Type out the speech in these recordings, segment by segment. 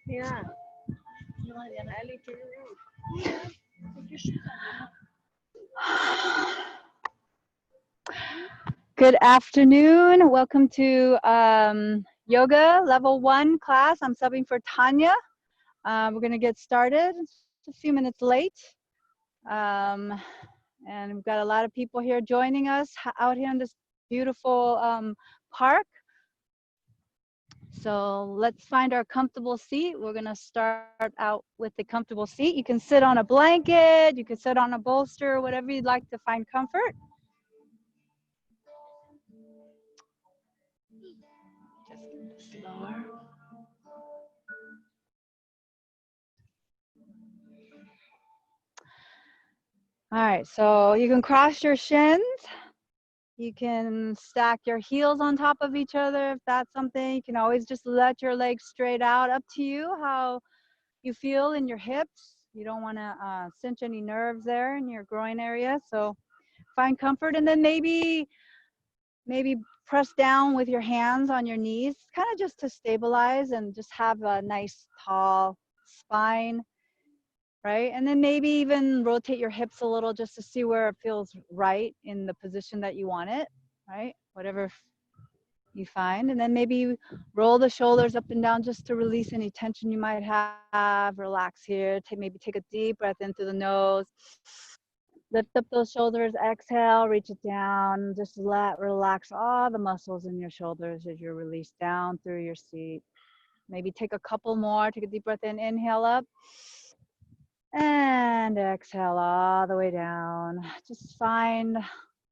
Yeah. Good afternoon. Welcome to yoga level 1 class. I'm subbing for Tanya. We're going to get started. It's a few minutes late. And we've got a lot of people here joining us out here in this beautiful park. So let's find our comfortable seat. We're going to start out with the comfortable seat. You can sit on a blanket, you can sit on a bolster, whatever you'd like to find comfort. Just slower. All right, so you can cross your shins. You can stack your heels on top of each other if that's something. You can always just let your legs straight out. Up to you how you feel in your hips. You don't want to cinch any nerves there in your groin area. So find comfort, and then maybe press down with your hands on your knees, kind of just to stabilize and just have a nice tall spine. Right, and then maybe even rotate your hips a little just to see where it feels right in the position that you want it, right? Whatever you find. And then maybe roll the shoulders up and down just to release any tension you might have. Relax here. Maybe take a deep breath in through the nose. Lift up those shoulders, exhale, reach it down. Just relax all the muscles in your shoulders as you release down through your seat. Maybe take a couple more. Take a deep breath in, inhale up. And exhale all the way down. Just find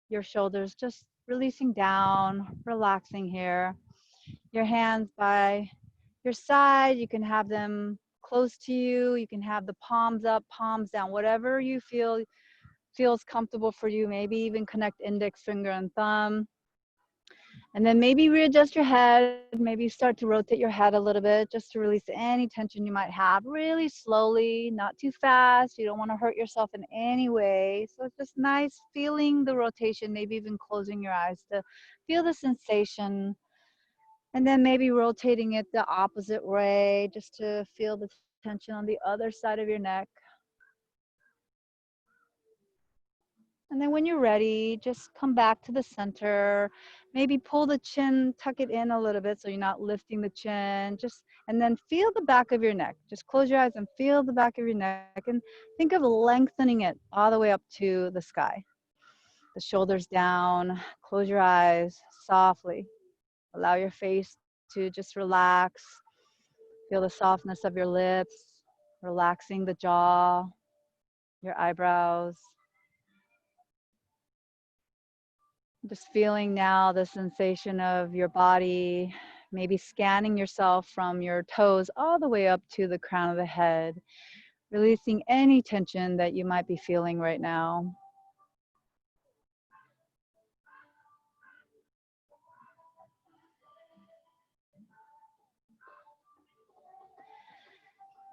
your shoulders just releasing down, relaxing here. Your hands by your side, you can have them close to you. You can have the palms up, palms down, whatever you feel feels comfortable for you. Maybe even connect index finger and thumb. And then maybe readjust your head, maybe start to rotate your head a little bit just to release any tension you might have, really slowly, not too fast. You don't want to hurt yourself in any way. So it's just nice feeling the rotation, maybe even closing your eyes to feel the sensation. And then maybe rotating it the opposite way just to feel the tension on the other side of your neck. And then when you're ready, just come back to the center. Maybe pull the chin, tuck it in a little bit so you're not lifting the chin. And then feel the back of your neck. Just close your eyes and feel the back of your neck and think of lengthening it all the way up to the sky. The shoulders down, close your eyes softly. Allow your face to just relax. Feel the softness of your lips, relaxing the jaw, your eyebrows. Just feeling now the sensation of your body, maybe scanning yourself from your toes all the way up to the crown of the head, releasing any tension that you might be feeling right now.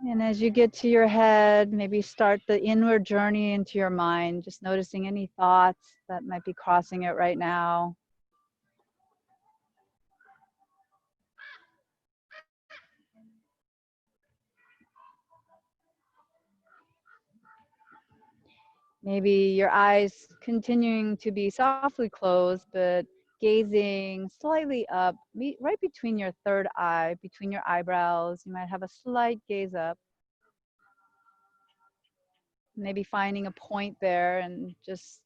And as you get to your head, maybe start the inward journey into your mind, just noticing any thoughts that might be crossing it right now. Maybe your eyes continuing to be softly closed, but gazing slightly up, right between your third eye, between your eyebrows. You might have a slight gaze up. Maybe finding a point there and just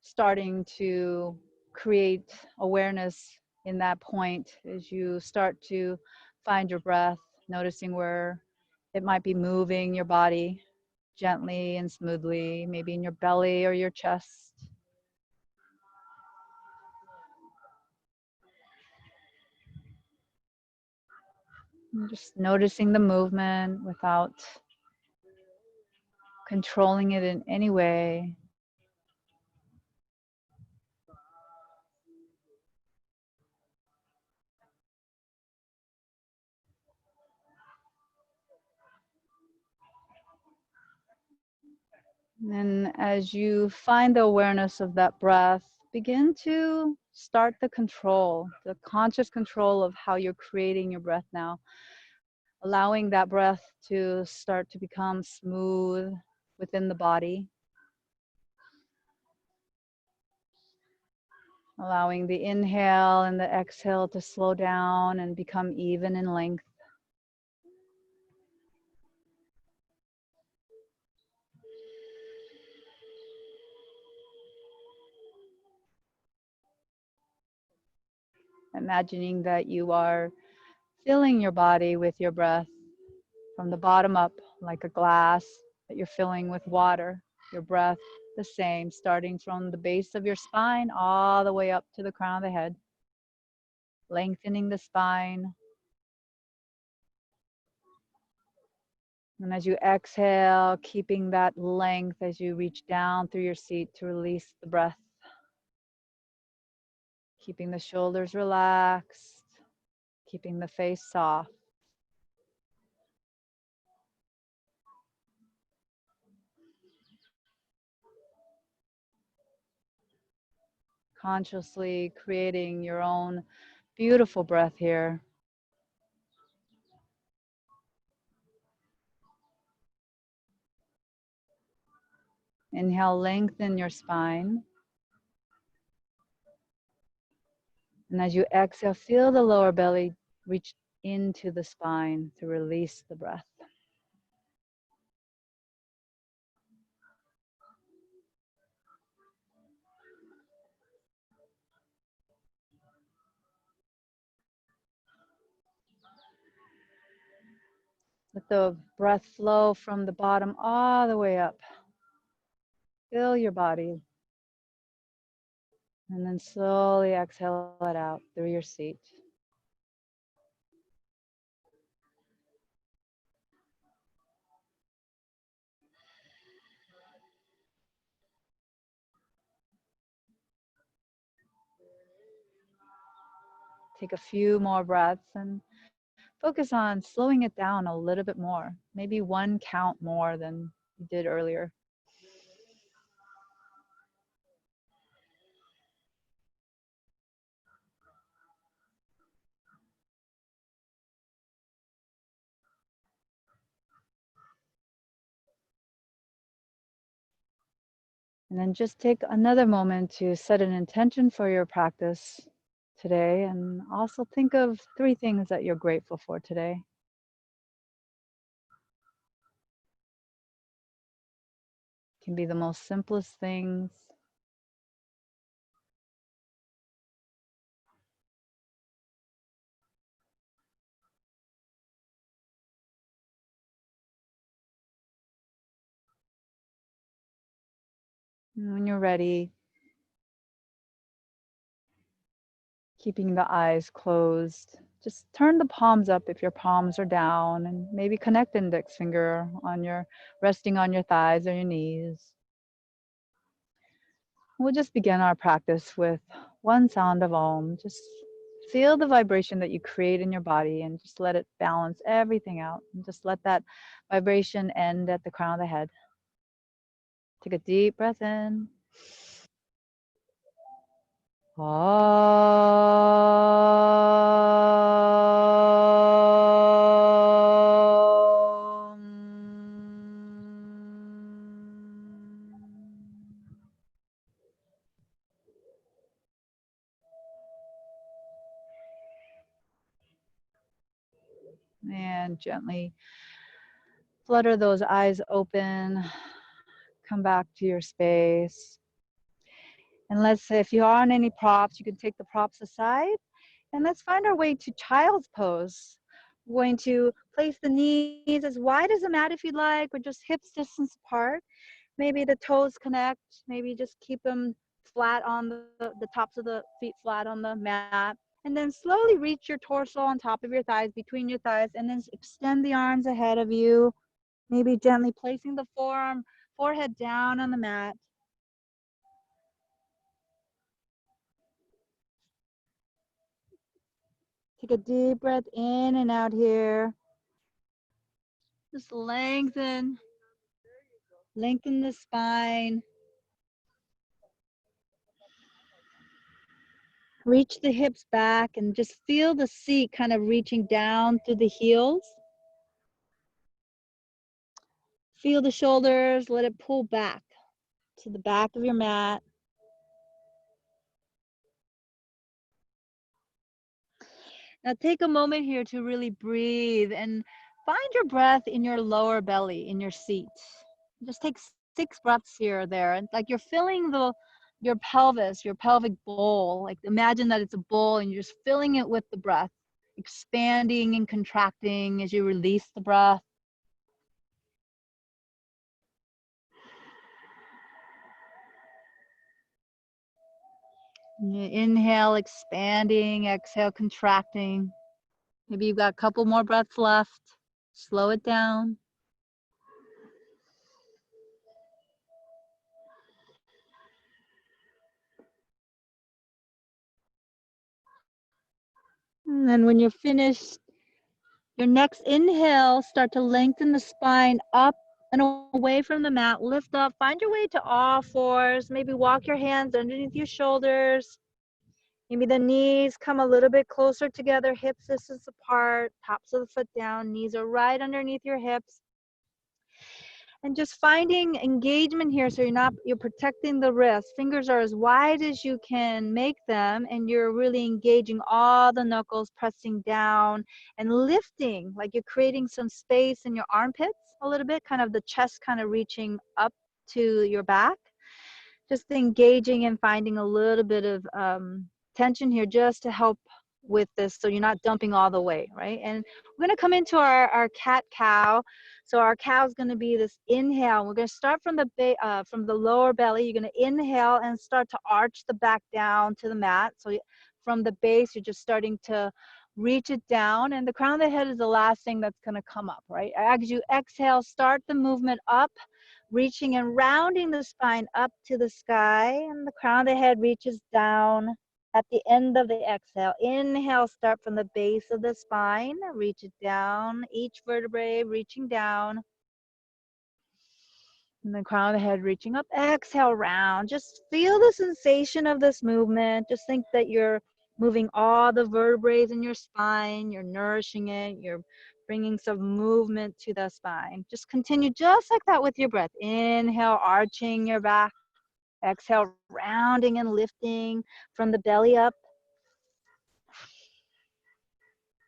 starting to create awareness in that point as you start to find your breath, noticing where it might be moving your body gently and smoothly, maybe in your belly or your chest. And just noticing the movement without controlling it in any way. And as you find the awareness of that breath, begin to start the control, the conscious control of how you're creating your breath now. allowing that breath to start to become smooth within the body, allowing the inhale and the exhale to slow down and become even in length. Imagining that you are filling your body with your breath from the bottom up, like a glass that you're filling with water. Your breath the same, starting from the base of your spine all the way up to the crown of the head, lengthening the spine. And as you exhale, keeping that length as you reach down through your seat to release the breath, keeping the shoulders relaxed, keeping the face soft. Consciously creating your own beautiful breath here. Inhale, lengthen your spine. And as you exhale, feel the lower belly reach into the spine to release the breath. Let the breath flow from the bottom all the way up. Fill your body. And then slowly exhale it out through your seat. Take a few more breaths and focus on slowing it down a little bit more. Maybe one count more than you did earlier. And then just take another moment to set an intention for your practice today. And also think of 3 things that you're grateful for today. It can be the most simplest things. And when you're ready, keeping the eyes closed, just turn the palms up if your palms are down, and maybe connect index finger on your resting on your thighs or your knees. We'll just begin our practice with one sound of Om. Just feel the vibration that you create in your body and just let it balance everything out. And just let that vibration end at the crown of the head. Take a deep breath in. And gently flutter those eyes open. Come back to your space. And let's say if you are on any props, you can take the props aside. And let's find our way to child's pose. We're going to place the knees as wide as the mat if you'd like, or just hips distance apart. Maybe the toes connect. Maybe just keep them flat on the tops of the feet flat on the mat. And then slowly reach your torso on top of your thighs, between your thighs, and then extend the arms ahead of you. Maybe gently placing the forehead down on the mat. Take a deep breath in and out here. Just lengthen the spine. Reach the hips back and just feel the seat kind of reaching down through the heels. Feel the shoulders, let it pull back to the back of your mat. Now take a moment here to really breathe and find your breath in your lower belly, in your seat. Just take 6 breaths here or there. And like you're filling your pelvis, your pelvic bowl. Like imagine that it's a bowl and you're just filling it with the breath, expanding and contracting as you release the breath. Inhale, expanding, exhale, contracting. Maybe you've got a couple more breaths left. Slow it down. And then when you're finished, your next inhale, start to lengthen the spine up and away from the mat. Lift up, find your way to all fours. Maybe walk your hands underneath your shoulders. Maybe the knees come a little bit closer together, hips distance apart, tops of the foot down, knees are right underneath your hips. And just finding engagement here so you're protecting the wrist. Fingers are as wide as you can make them, and you're really engaging all the knuckles, pressing down and lifting, like you're creating some space in your armpits a little bit, kind of the chest kind of reaching up to your back. Just engaging and finding a little bit of tension here just to help with this so you're not dumping all the weight, right? And we're going to come into our cat-cow. So our cow is going to be this inhale. We're going to start from the lower belly. You're going to inhale and start to arch the back down to the mat. So from the base, you're just starting to reach it down, and the crown of the head is the last thing that's going to come up, right? As you exhale, start the movement up, reaching and rounding the spine up to the sky, and the crown of the head reaches down at the end of the exhale. Inhale, start from the base of the spine, reach it down, each vertebrae reaching down. And the crown of the head reaching up. Exhale, round. Just feel the sensation of this movement. Just think that you're moving all the vertebrae in your spine. You're nourishing it. You're bringing some movement to the spine. Just continue just like that with your breath. Inhale, arching your back. Exhale, rounding and lifting from the belly up.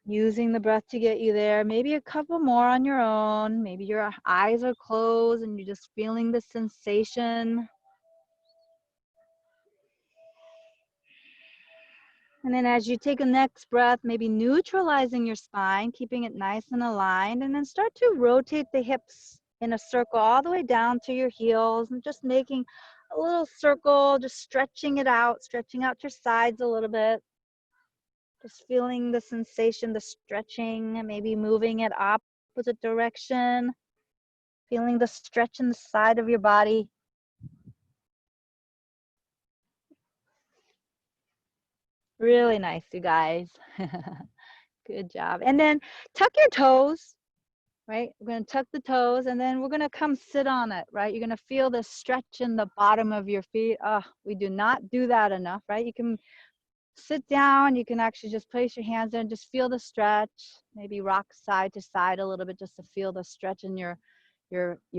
Using the breath to get you there. Maybe a couple more on your own. Maybe your eyes are closed and you're just feeling the sensation. And then as you take a next breath, maybe neutralizing your spine, keeping it nice and aligned, and then start to rotate the hips in a circle all the way down to your heels, and just making a little circle, just stretching it out, stretching out your sides a little bit. Just feeling the sensation, the stretching, maybe moving it opposite direction. Feeling the stretch in the side of your body. Really nice, you guys. Good job. And then tuck your toes, right? We're going to tuck the toes, and then we're going to come sit on it, right? You're going to feel the stretch in the bottom of your feet. Oh, we do not do that enough, right? You can sit down. You can actually just place your hands there and just feel the stretch. Maybe rock side to side a little bit just to feel the stretch in your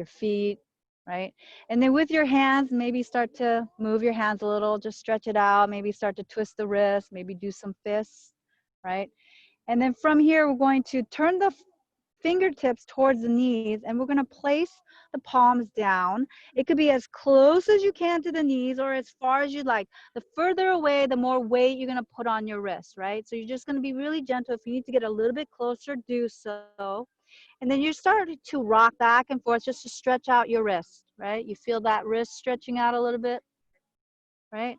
feet, right? And then with your hands, maybe start to move your hands a little, just stretch it out, maybe start to twist the wrist, maybe do some fists, right? And then from here, we're going to turn the fingertips towards the knees, and we're going to place the palms down. It could be as close as you can to the knees or as far as you'd like. The further away, the more weight you're going to put on your wrist, right? So you're just going to be really gentle. If you need to get a little bit closer, do so. And then you're starting to rock back and forth just to stretch out your wrist, right? You feel that wrist stretching out a little bit, right?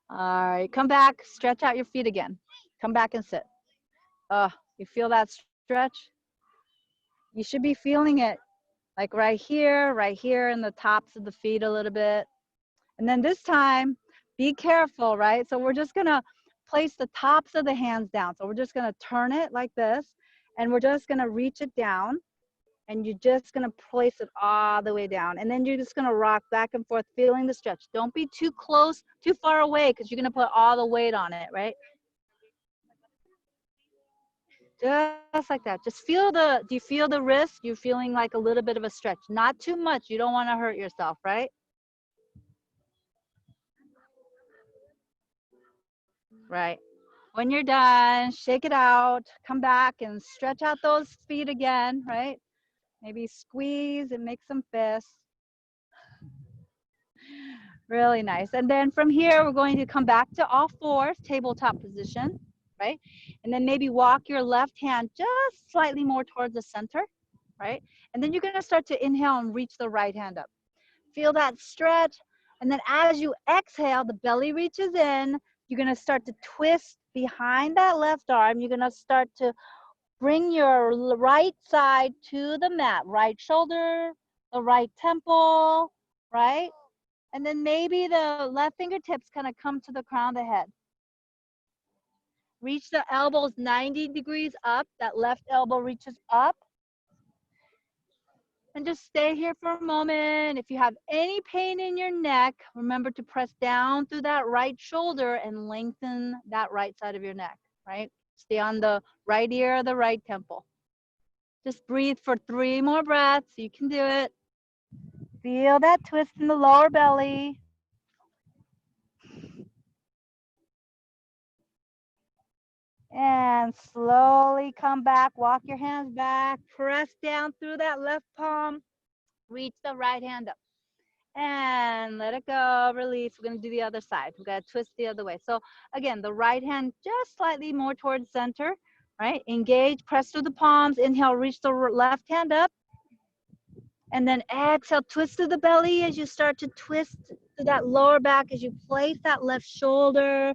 All right, come back, stretch out your feet again. Come back and sit. You feel that stretch? You should be feeling it like right here in the tops of the feet a little bit. And then this time, be careful, right? So we're just gonna place the tops of the hands down. So we're just gonna turn it like this, and we're just gonna reach it down. And you're just gonna place it all the way down. And then you're just gonna rock back and forth, feeling the stretch. Don't be too close, too far away, because you're gonna put all the weight on it, right? Just like that. Just feel the, do you feel the wrist? You're feeling like a little bit of a stretch. Not too much. You don't wanna hurt yourself, right? Right. When you're done, shake it out, come back and stretch out those feet again, right? Maybe squeeze and make some fists. Really nice. And then from here, we're going to come back to all fours, tabletop position, right? And then maybe walk your left hand just slightly more towards the center, right? And then you're going to start to inhale and reach the right hand up. Feel that stretch. And then as you exhale, the belly reaches in. You're going to start to twist behind that left arm. You're going to start to bring your right side to the mat, right shoulder, the right temple, right? And then maybe the left fingertips kind of come to the crown of the head. Reach the elbows 90 degrees up. That left elbow reaches up. And just stay here for a moment. If you have any pain in your neck, remember to press down through that right shoulder and lengthen that right side of your neck, right? Stay on the right ear or the right temple. Just breathe for 3 more breaths. You can do it. Feel that twist in the lower belly. And slowly come back. Walk your hands back. Press down through that left palm. Reach the right hand up. And let it go. Release. We're going to do the other side. We're going to twist the other way. So again, the right hand just slightly more towards center. Right? Engage. Press through the palms. Inhale. Reach the left hand up. And then exhale, twist to the belly as you start to twist to that lower back as you place that left shoulder,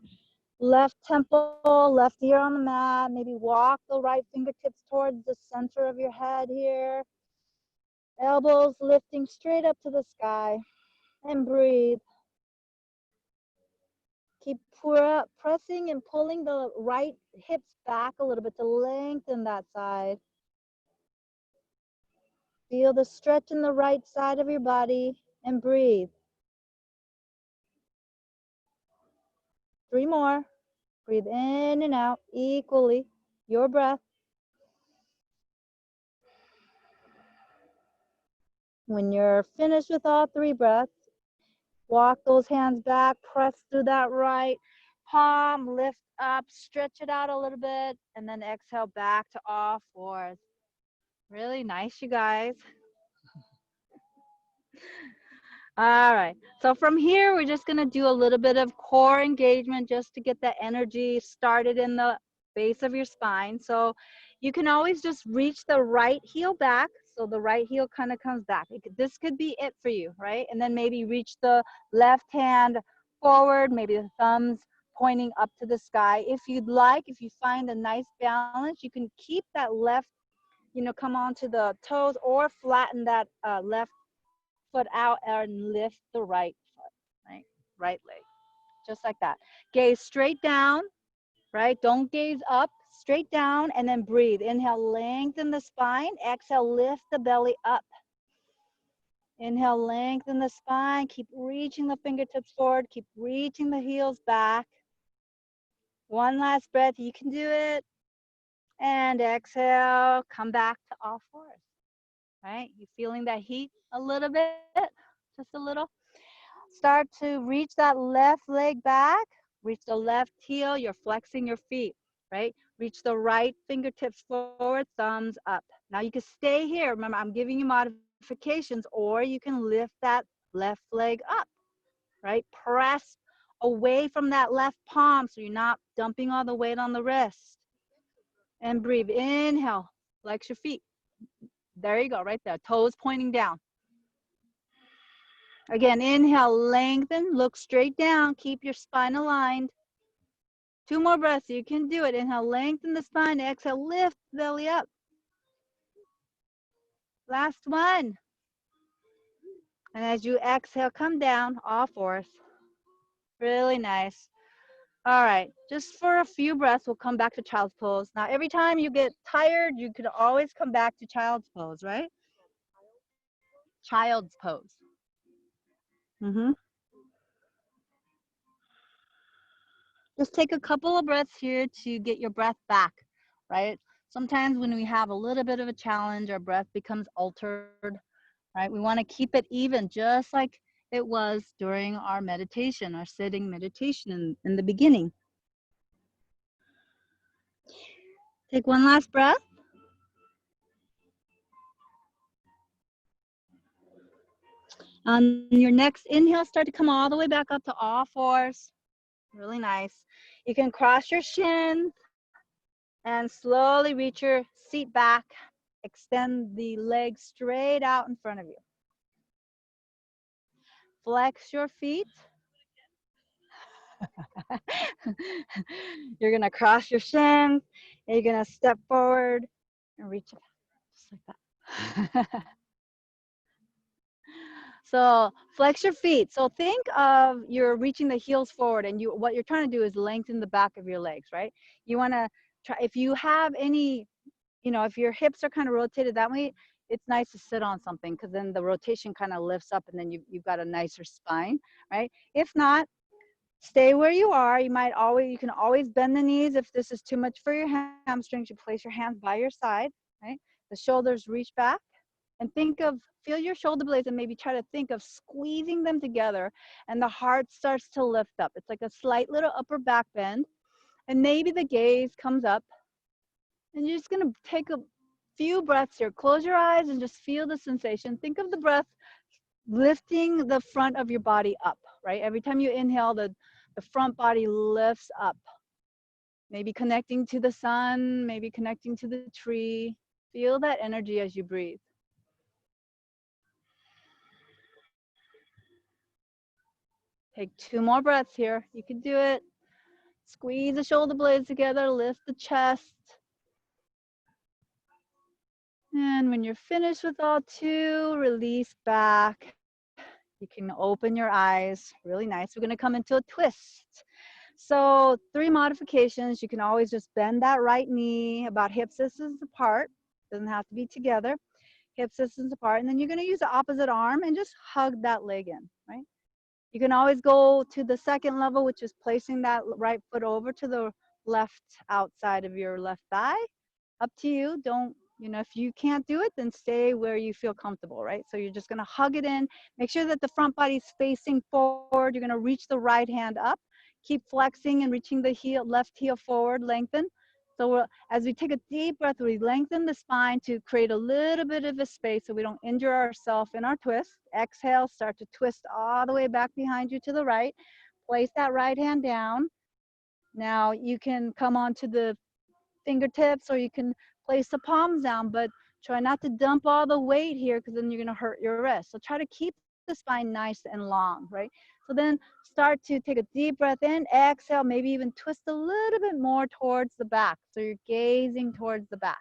left temple, left ear on the mat. Maybe walk the right fingertips towards the center of your head here. Elbows lifting straight up to the sky. And breathe. Keep pressing and pulling the right hips back a little bit to lengthen that side. Feel the stretch in the right side of your body and breathe. 3 more. Breathe in and out equally. Your breath. When you're finished with all 3 breaths, walk those hands back, press through that right palm, lift up, stretch it out a little bit, and then exhale back to all fours. Really nice, you guys. All right, so from here, we're just gonna do a little bit of core engagement just to get that energy started in the base of your spine. So you can always just reach the right heel back. So the right heel kind of comes back. This could be it for you, right? And then maybe reach the left hand forward, maybe the thumbs pointing up to the sky. If you'd like, if you find a nice balance, you can keep that left, come onto the toes or flatten that left foot out and lift the right foot, right leg, just like that. Gaze straight down, right? Don't gaze up, straight down, and then breathe. Inhale, lengthen the spine. Exhale, lift the belly up. Inhale, lengthen the spine. Keep reaching the fingertips forward. Keep reaching the heels back. One last breath. You can do it. And exhale, come back to all fours. Right? You feeling that heat a little bit? Just a little. Start to reach that left leg back. Reach the left heel. You're flexing your feet, right? Reach the right fingertips forward, thumbs up. Now you can stay here. Remember, I'm giving you modifications, or you can lift that left leg up, right? Press away from that left palm so you're not dumping all the weight on the wrist. And breathe. Inhale, flex your feet. There you go, right there. Toes pointing down. Again, inhale, lengthen, look straight down, keep your spine aligned. 2 more breaths, you can do it. Inhale, lengthen the spine, exhale, lift belly up. Last one. And as you exhale, come down, all fours. Really nice. All right, just for a few breaths, we'll come back to child's pose. Now, every time you get tired, you could always come back to child's pose, right? Child's pose. Just take a couple of breaths here to get your breath back, right? Sometimes when we have a little bit of a challenge, our breath becomes altered, right? We want to keep it even, just like it was during our meditation, our sitting meditation in the beginning. Take one last breath. On your next inhale, start to come all the way back up to all fours. Really nice. You can cross your shins and slowly reach your seat back. Extend the legs straight out in front of you. Flex your feet. You're gonna cross your shins. And you're gonna step forward and reach up, just like that. So flex your feet. So think of you're reaching the heels forward, and what you're trying to do is lengthen the back of your legs, right? You want to try, if you have any, if your hips are kind of rotated that way, it's nice to sit on something, because then the rotation kind of lifts up, and then you've got a nicer spine, right? If not, stay where you are. You can always bend the knees. If this is too much for your hamstrings, you place your hands by your side, right? The shoulders reach back, and feel your shoulder blades, and maybe try to think of squeezing them together, and the heart starts to lift up. It's like a slight little upper back bend, and maybe the gaze comes up, and you're just gonna take a few breaths here. Close your eyes and just feel the sensation. Think of the breath lifting the front of your body up, right? Every time you inhale, the front body lifts up. Maybe connecting to the sun, maybe connecting to the tree. Feel that energy as you breathe. Take 2 more breaths here. You can do it. Squeeze the shoulder blades together, lift the chest. And when you're finished with all 2, release back. You can open your eyes. Really nice. We're going to come into a twist. So 3 modifications. You can always just bend that right knee about hip distance apart. Doesn't have to be together. Hip distance apart. And then you're going to use the opposite arm and just hug that leg in, right? You can always go to the second level, which is placing that right foot over to the left outside of your left thigh. Up to you. Don't, if you can't do it, then stay where you feel comfortable, right? So you're just going to hug it in. Make sure that the front body's facing forward. You're going to reach the right hand up. Keep flexing and reaching the left heel forward, lengthen. So as we take a deep breath, we lengthen the spine to create a little bit of a space so we don't injure ourselves in our twist. Exhale, start to twist all the way back behind you to the right. Place that right hand down. Now you can come onto the fingertips, or you can place the palms down, but try not to dump all the weight here, because then you're going to hurt your wrist. So try to keep the spine nice and long, right? So then start to take a deep breath in, exhale, maybe even twist a little bit more towards the back. So you're gazing towards the back,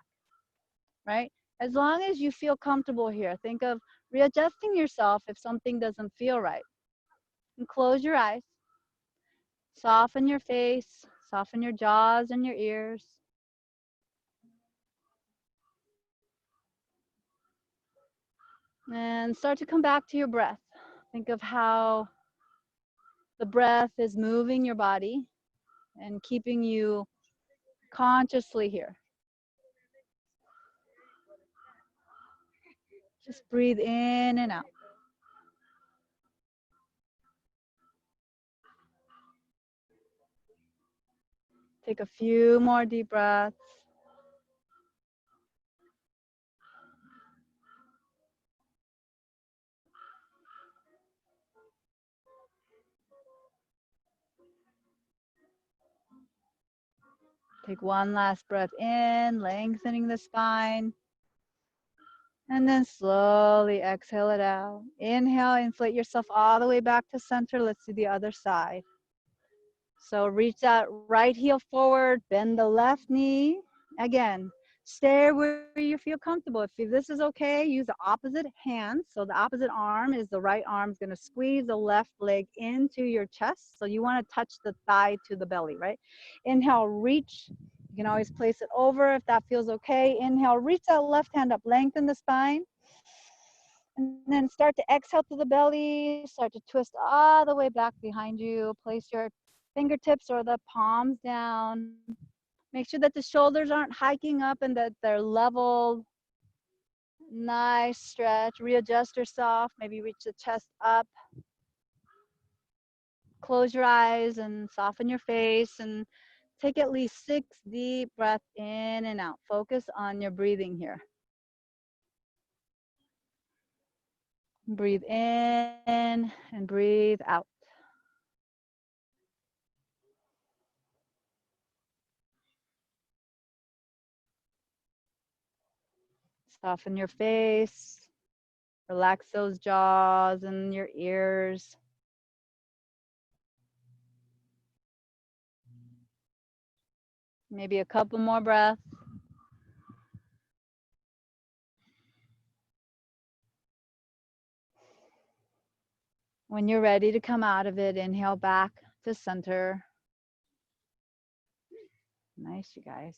right? As long as you feel comfortable here, think of readjusting yourself if something doesn't feel right. And close your eyes. Soften your face, soften your jaws and your ears. And start to come back to your breath. Think of how the breath is moving your body and keeping you consciously here. Just breathe in and out. Take a few more deep breaths. Take one last breath in, lengthening the spine. And then slowly exhale it out. Inhale, inflate yourself all the way back to center. Let's do the other side. So reach that right heel forward, bend the left knee. Again, stay where you feel comfortable. If this is okay, use the opposite hand. So the opposite arm is the right arm is going to squeeze the left leg into your chest. So you want to touch the thigh to the belly, right? Inhale, reach. You can always place it over if that feels okay. Inhale, reach that left hand up, lengthen the spine. And then start to exhale through the belly, start to twist all the way back behind you. Place your fingertips or the palms down. Make sure that the shoulders aren't hiking up and that they're level. Nice stretch. Readjust yourself. Maybe reach the chest up. Close your eyes and soften your face and take at least 6 deep breaths in and out. Focus on your breathing here. Breathe in and breathe out. Soften your face. Relax those jaws and your ears. Maybe a couple more breaths. When you're ready to come out of it, inhale back to center. Nice, you guys.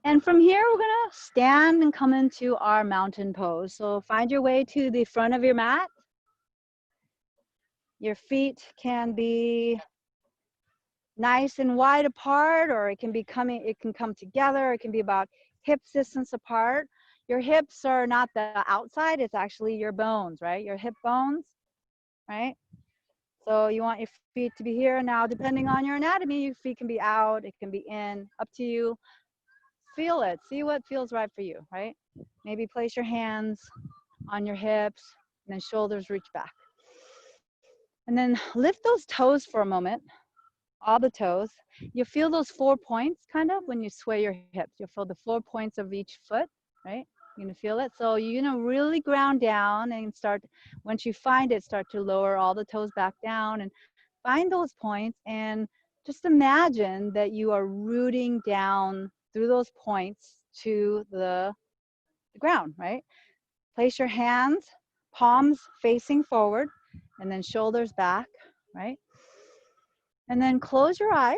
And from here, we're gonna stand and come into our mountain pose. So find your way to the front of your mat. Your feet can be nice and wide apart, or it can come together. It can be about hip distance apart. Your hips are not the outside, it's actually your bones, right? Your hip bones, right? So you want your feet to be here. Now, depending on your anatomy, your feet can be out, it can be in, up to you. Feel it, see what feels right for you, right? Maybe place your hands on your hips and then shoulders reach back. And then lift those toes for a moment, all the toes. You feel those 4 points kind of when you sway your hips. You'll feel the 4 points of each foot, right? You're gonna feel it. So you're gonna really ground down and start, once you find it, start to lower all the toes back down and find those points and just imagine that you are rooting down through those points to the ground, right? Place your hands, palms facing forward, and then shoulders back, right? And then close your eyes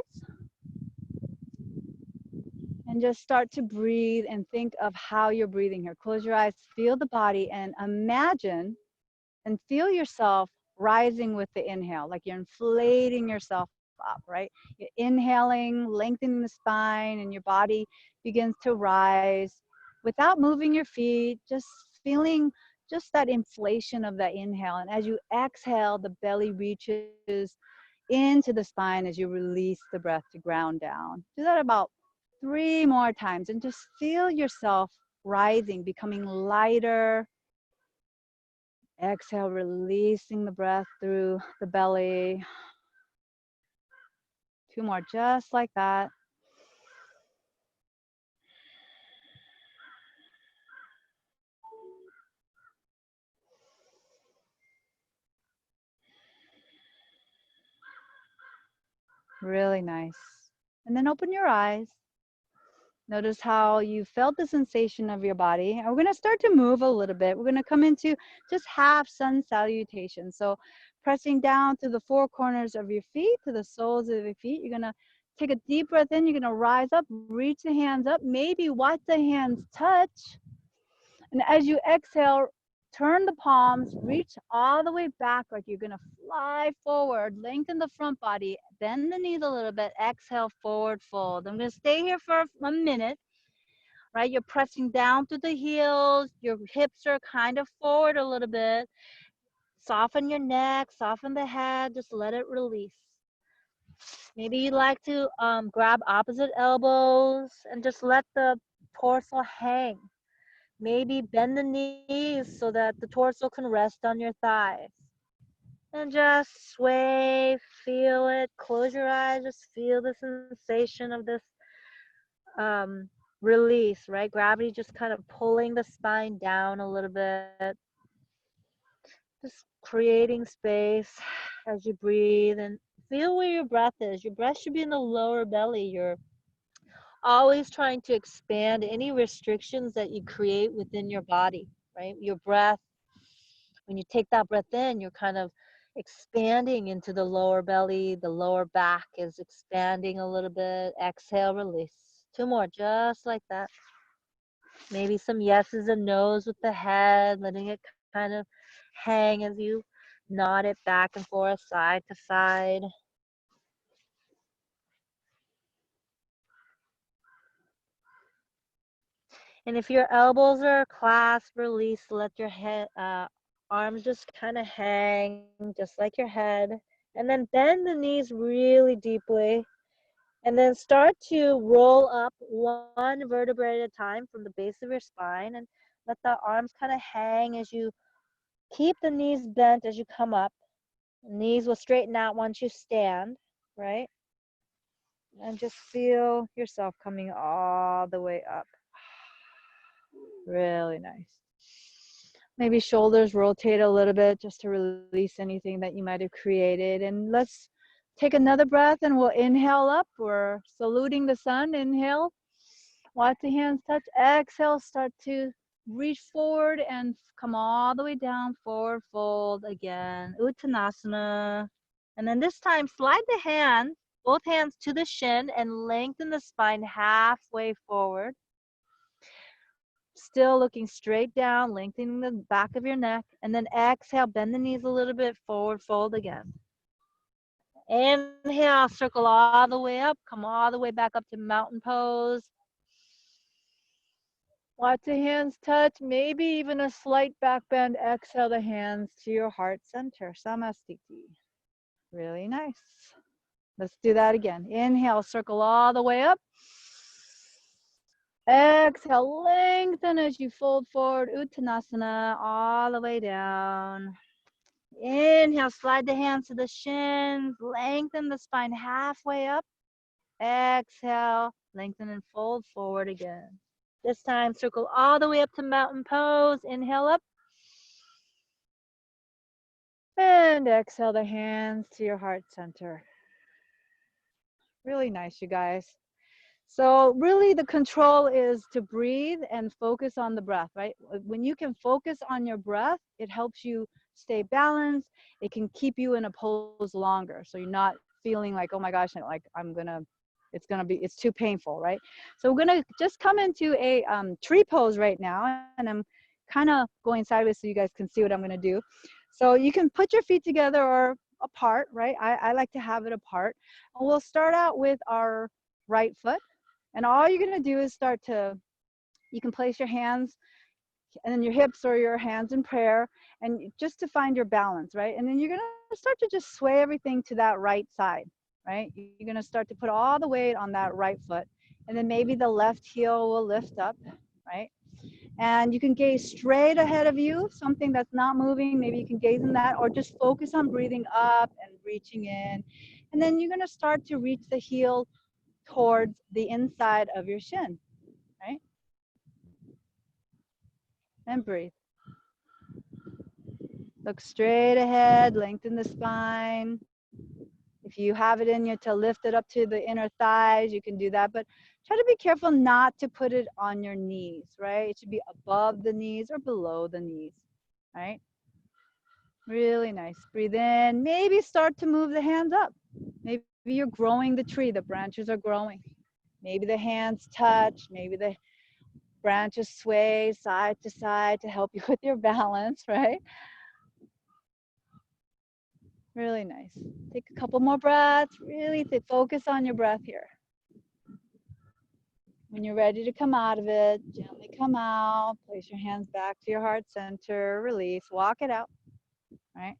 and just start to breathe and think of how you're breathing here. Close your eyes, feel the body, and imagine and feel yourself rising with the inhale, like you're inflating yourself up, right? You're inhaling, lengthening the spine, and your body begins to rise without moving your feet, just feeling just that inflation of that inhale. And as you exhale, the belly reaches into the spine as you release the breath to ground down. Do that about 3 more times and just feel yourself rising, becoming lighter. Exhale, releasing the breath through the belly. 2 more, just like that. Really nice. And then open your eyes. Notice how you felt the sensation of your body. And we're going to start to move a little bit. We're going to come into just half sun salutation. So pressing down through the 4 corners of your feet to the soles of your feet. You're going to take a deep breath in. You're going to rise up, reach the hands up. Maybe watch the hands touch. And as you exhale, turn the palms, reach all the way back like you're gonna fly forward, lengthen the front body, bend the knees a little bit, exhale, forward fold. I'm gonna stay here for a minute, right? You're pressing down through the heels, your hips are kind of forward a little bit. Soften your neck, soften the head, just let it release. Maybe you'd like to grab opposite elbows and just let the torso hang. Maybe bend the knees so that the torso can rest on your thighs. And just sway, feel it, close your eyes, just feel the sensation of this release, right? Gravity just kind of pulling the spine down a little bit. Just creating space as you breathe and feel where your breath is. Your breath should be in the lower belly. You're always trying to expand any restrictions that you create within your body, right? Your breath, when you take that breath in, you're kind of expanding into the lower belly. The lower back is expanding a little bit. Exhale, release. 2 more, just like that. Maybe some yeses and nos with the head, letting it kind of hang as you nod it back and forth, side to side. And if your elbows are clasped, release, let your head, arms just kind of hang, just like your head. And then bend the knees really deeply. And then start to roll up one vertebrae at a time from the base of your spine and let the arms kind of hang as you keep the knees bent as you come up. Knees will straighten out once you stand, right? And just feel yourself coming all the way up. Really nice. Maybe shoulders rotate a little bit just to release anything that you might have created. And let's take another breath and we'll inhale up. We're saluting the sun. Inhale. Watch the hands touch. Exhale, start to reach forward and come all the way down. Forward fold again. Uttanasana. And then this time, slide the hand, both hands to the shin and lengthen the spine halfway forward. Still looking straight down, lengthening the back of your neck. And then exhale, bend the knees a little bit, forward fold again. Inhale, circle all the way up, come all the way back up to mountain pose. Watch the hands touch, maybe even a slight back bend. Exhale the hands to your heart center, Samastiti. Really nice. Let's do that again. Inhale, circle all the way up. Exhale, lengthen as you fold forward, Uttanasana, all the way down. Inhale, slide the hands to the shins, lengthen the spine halfway up. Exhale, lengthen and fold forward again. This time, circle all the way up to mountain pose. Inhale up. And exhale the hands to your heart center. Really nice, you guys. So really the control is to breathe and focus on the breath, right? When you can focus on your breath, it helps you stay balanced. It can keep you in a pose longer. So you're not feeling like, oh my gosh, like it's too painful, right? So we're gonna just come into a tree pose right now, and I'm kind of going sideways so you guys can see what I'm gonna do. So you can put your feet together or apart, right? I like to have it apart. And we'll start out with our right foot. And all you're gonna do is you can place your hands and then your hips or your hands in prayer, and just to find your balance, right? And then you're gonna start to just sway everything to that right side, right? You're gonna start to put all the weight on that right foot, and then maybe the left heel will lift up, right? And you can gaze straight ahead of you, something that's not moving. Maybe you can gaze in that, or just focus on breathing up and reaching in. And then you're gonna start to reach the heel towards the inside of your shin, right? And breathe. Look straight ahead, lengthen the spine. If you have it in you to lift it up to the inner thighs, you can do that, but try to be careful not to put it on your knees, right? It should be above the knees or below the knees, right? Really nice. Breathe in. Maybe start to move the hands up. Maybe you're growing the tree, the branches are growing. Maybe the hands touch, maybe the branches sway side to side to help you with your balance, right? Really nice. Take a couple more breaths. Really focus on your breath here. When you're ready to come out of it, gently come out. Place your hands back to your heart center. Release. Walk it out. Right?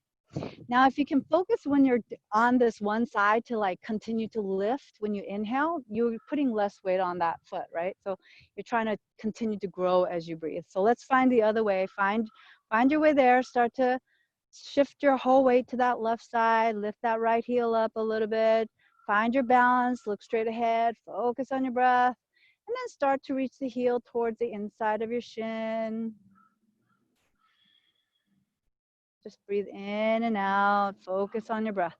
Now, if you can focus when you're on this one side to like continue to lift when you inhale, you're putting less weight on that foot, right? So you're trying to continue to grow as you breathe. So let's find the other way. Find your way there. Start to shift your whole weight to that left side. Lift that right heel up a little bit. Find your balance. Look straight ahead. Focus on your breath. And then start to reach the heel towards the inside of your shin. Just breathe in and out. Focus on your breath.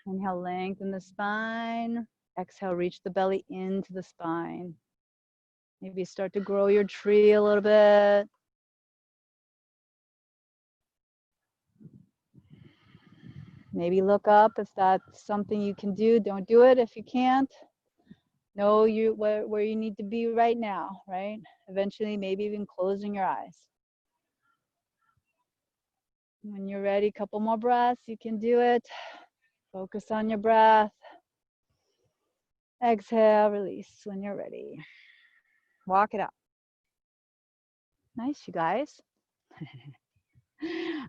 Inhale, lengthen the spine. Exhale, reach the belly into the spine. Maybe start to grow your tree a little bit. Maybe look up if that's something you can do. Don't do it if you can't. Know where you need to be right now, right? Eventually, maybe even closing your eyes. When you're ready, a couple more breaths. You can do it. Focus on your breath. Exhale, release when you're ready. Walk it out. Nice, you guys.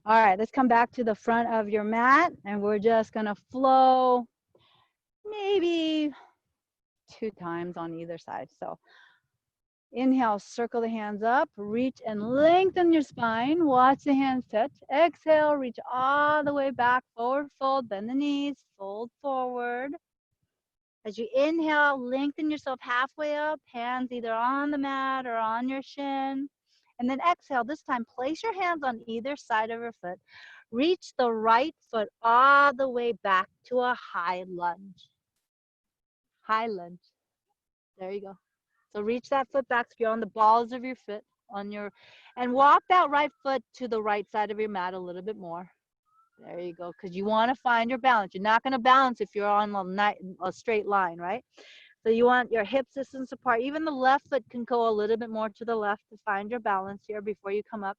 All right, let's come back to the front of your mat, and we're just gonna flow maybe 2 times on either side. So inhale, circle the hands up, reach and lengthen your spine. Watch the hands touch. Exhale, reach all the way back, forward fold, bend the knees, fold forward. As you inhale, lengthen yourself halfway up, hands either on the mat or on your shin. And then exhale, this time place your hands on either side of your foot. Reach the right foot all the way back to a high lunge. High lunge. There you go. So reach that foot back so you're on the balls of your foot and walk that right foot to the right side of your mat a little bit more. There you go, because you want to find your balance. You're not going to balance if you're on a straight line, right? So you want your hip distance apart. Even the left foot can go a little bit more to the left to find your balance here before you come up.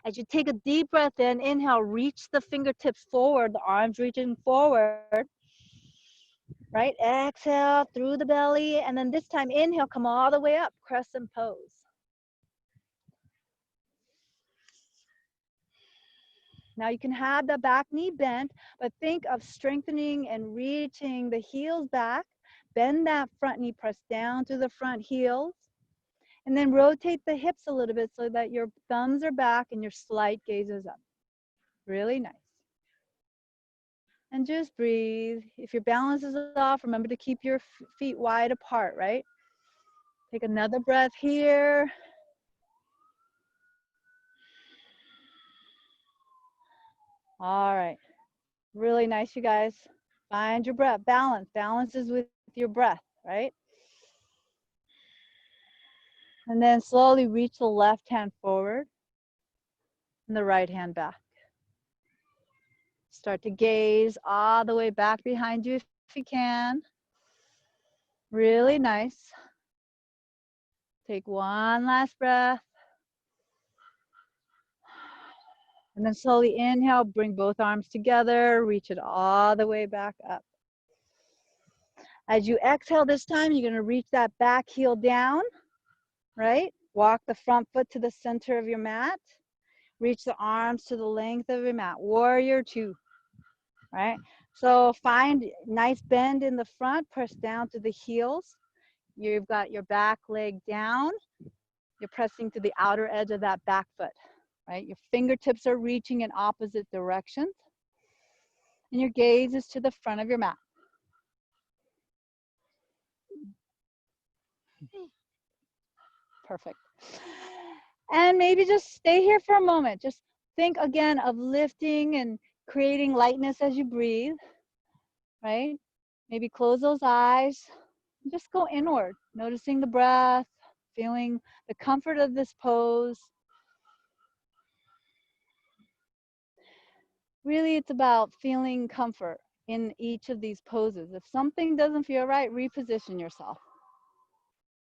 As you take a deep breath in, inhale, reach the fingertips forward, the arms reaching forward. Right? Exhale through the belly. And then this time, inhale, come all the way up, crescent pose. Now you can have the back knee bent, but think of strengthening and reaching the heels back. Bend that front knee, press down to the front heels. And then rotate the hips a little bit so that your thumbs are back and your slight gaze is up. Really nice. And just breathe. If your balance is off, remember to keep your feet wide apart, right? Take another breath here. All right. Really nice, you guys. Find your breath. Balance. Balance is with your breath, right? And then slowly reach the left hand forward and the right hand back. Start to gaze all the way back behind you if you can. Really nice. Take one last breath. And then slowly inhale, bring both arms together, reach it all the way back up. As you exhale this time, you're going to reach that back heel down, right? Walk the front foot to the center of your mat. Reach the arms to the length of your mat. Warrior two, right? So find nice bend in the front, press down to the heels. You've got your back leg down. You're pressing to the outer edge of that back foot, right? Your fingertips are reaching in opposite directions. And your gaze is to the front of your mat. Perfect. And maybe just stay here for a moment. Just think again of lifting and creating lightness as you breathe, right? Maybe close those eyes. Just go inward, noticing the breath, feeling the comfort of this pose. Really, it's about feeling comfort in each of these poses. If something doesn't feel right, reposition yourself.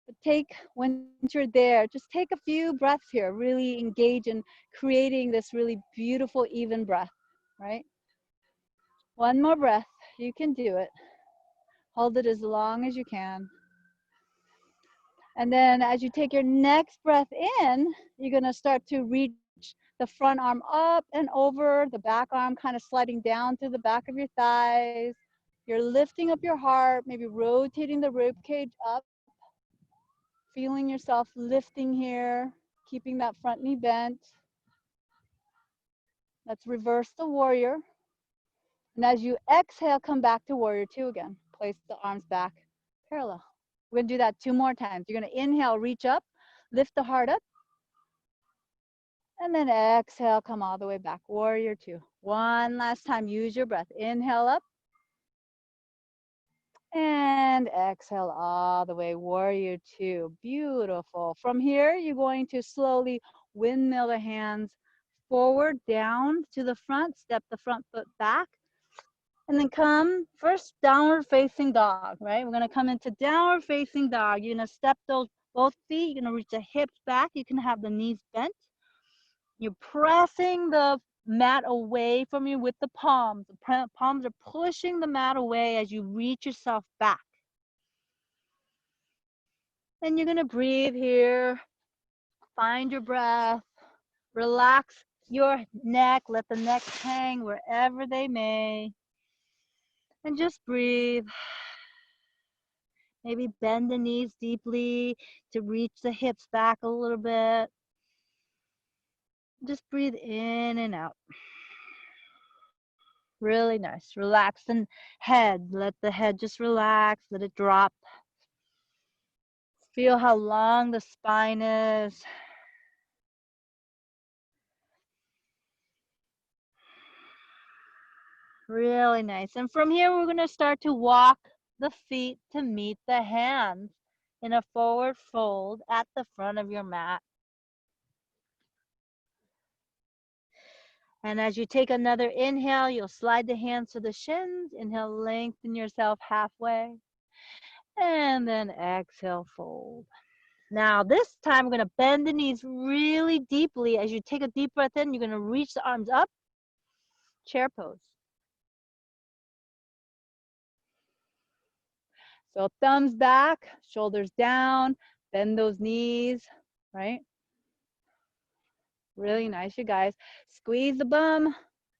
But once you're there, just take a few breaths here. Really engage in creating this really beautiful, even breath, right? One more breath. You can do it. Hold it as long as you can. And then as you take your next breath in, you're going to start to reach the front arm up and over, the back arm kind of sliding down through the back of your thighs. You're lifting up your heart, maybe rotating the rib cage up, feeling yourself lifting here, keeping that front knee bent. Let's reverse the warrior. And as you exhale, come back to warrior two again. Place the arms back parallel. We're going to do that 2 more times. You're going to inhale, reach up, lift the heart up. And then exhale, come all the way back. Warrior two. One last time, use your breath. Inhale up. And exhale all the way. Warrior two. Beautiful. From here, you're going to slowly windmill the hands forward, down to the front. Step the front foot back. And then come first downward facing dog, right? We're gonna come into downward facing dog. You're gonna step those both feet. You're gonna reach the hips back. You can have the knees bent. You're pressing the mat away from you with the palms. The palms are pushing the mat away as you reach yourself back. And you're gonna breathe here. Find your breath. Relax your neck. Let the neck hang wherever they may. And just breathe. Maybe bend the knees deeply to reach the hips back a little bit. Just breathe in and out. Really nice. Relax the head. Let the head just relax. Let it drop. Feel how long the spine is. Really nice. And from here, we're going to start to walk the feet to meet the hands in a forward fold at the front of your mat. And as you take another inhale, you'll slide the hands to the shins. Inhale, lengthen yourself halfway. And then exhale, fold. Now, this time, we're going to bend the knees really deeply. As you take a deep breath in, you're going to reach the arms up, chair pose. So thumbs back, shoulders down, bend those knees, right? Really nice, you guys. Squeeze the bum,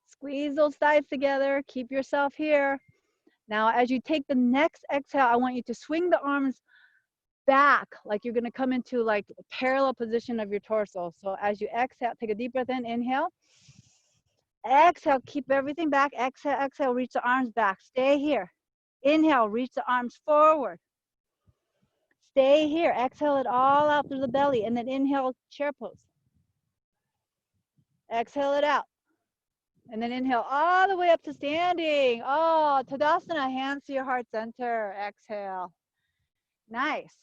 squeeze those thighs together, keep yourself here. Now, as you take the next exhale, I want you to swing the arms back, like you're gonna come into like a parallel position of your torso. So as you exhale, take a deep breath in, inhale. Exhale, keep everything back. Exhale, exhale, reach the arms back. Stay here. Inhale, reach the arms forward. Stay here. Exhale it all out through the belly. And then inhale, chair pose. Exhale it out. And then inhale all the way up to standing. Oh, Tadasana, hands to your heart center. Exhale. Nice.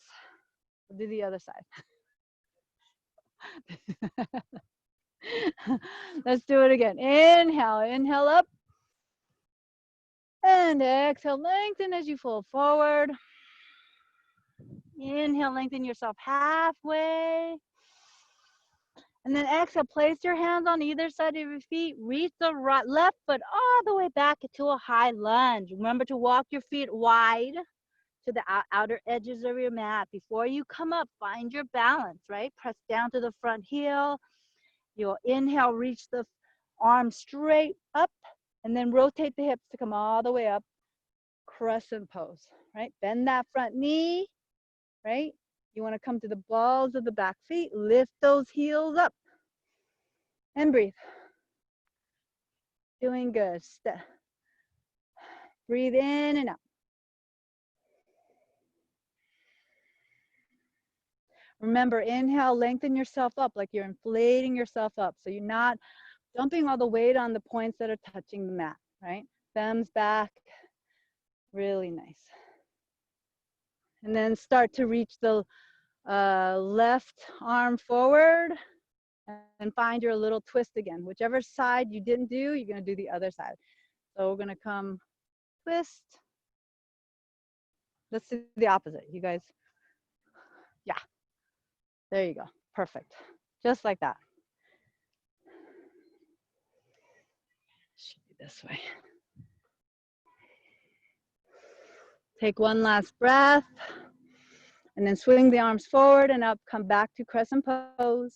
We'll do the other side. Let's do it again. Inhale, inhale up. And exhale, lengthen as you fold forward. Inhale, lengthen yourself halfway. And then exhale, place your hands on either side of your feet. Reach the right, left foot all the way back to a high lunge. Remember to walk your feet wide to the outer edges of your mat. Before you come up, find your balance, right? Press down to the front heel. You'll inhale, reach the arms straight up, and then rotate the hips to come all the way up. Crescent pose, right? Bend that front knee, right? You want to come to the balls of the back feet. Lift those heels up. And breathe. Doing good. Breathe in and out. Remember, inhale, lengthen yourself up like you're inflating yourself up. So you're not dumping all the weight on the points that are touching the mat, right? Thumbs back. Really nice. And then start to reach the left arm forward and find your little twist again. Whichever side you didn't do, you're going to do the other side. So we're going to come twist. Let's do the opposite. You guys, yeah. There you go. Perfect. Just like that. Should be this way. Take one last breath. And then swing the arms forward and up. Come back to crescent pose.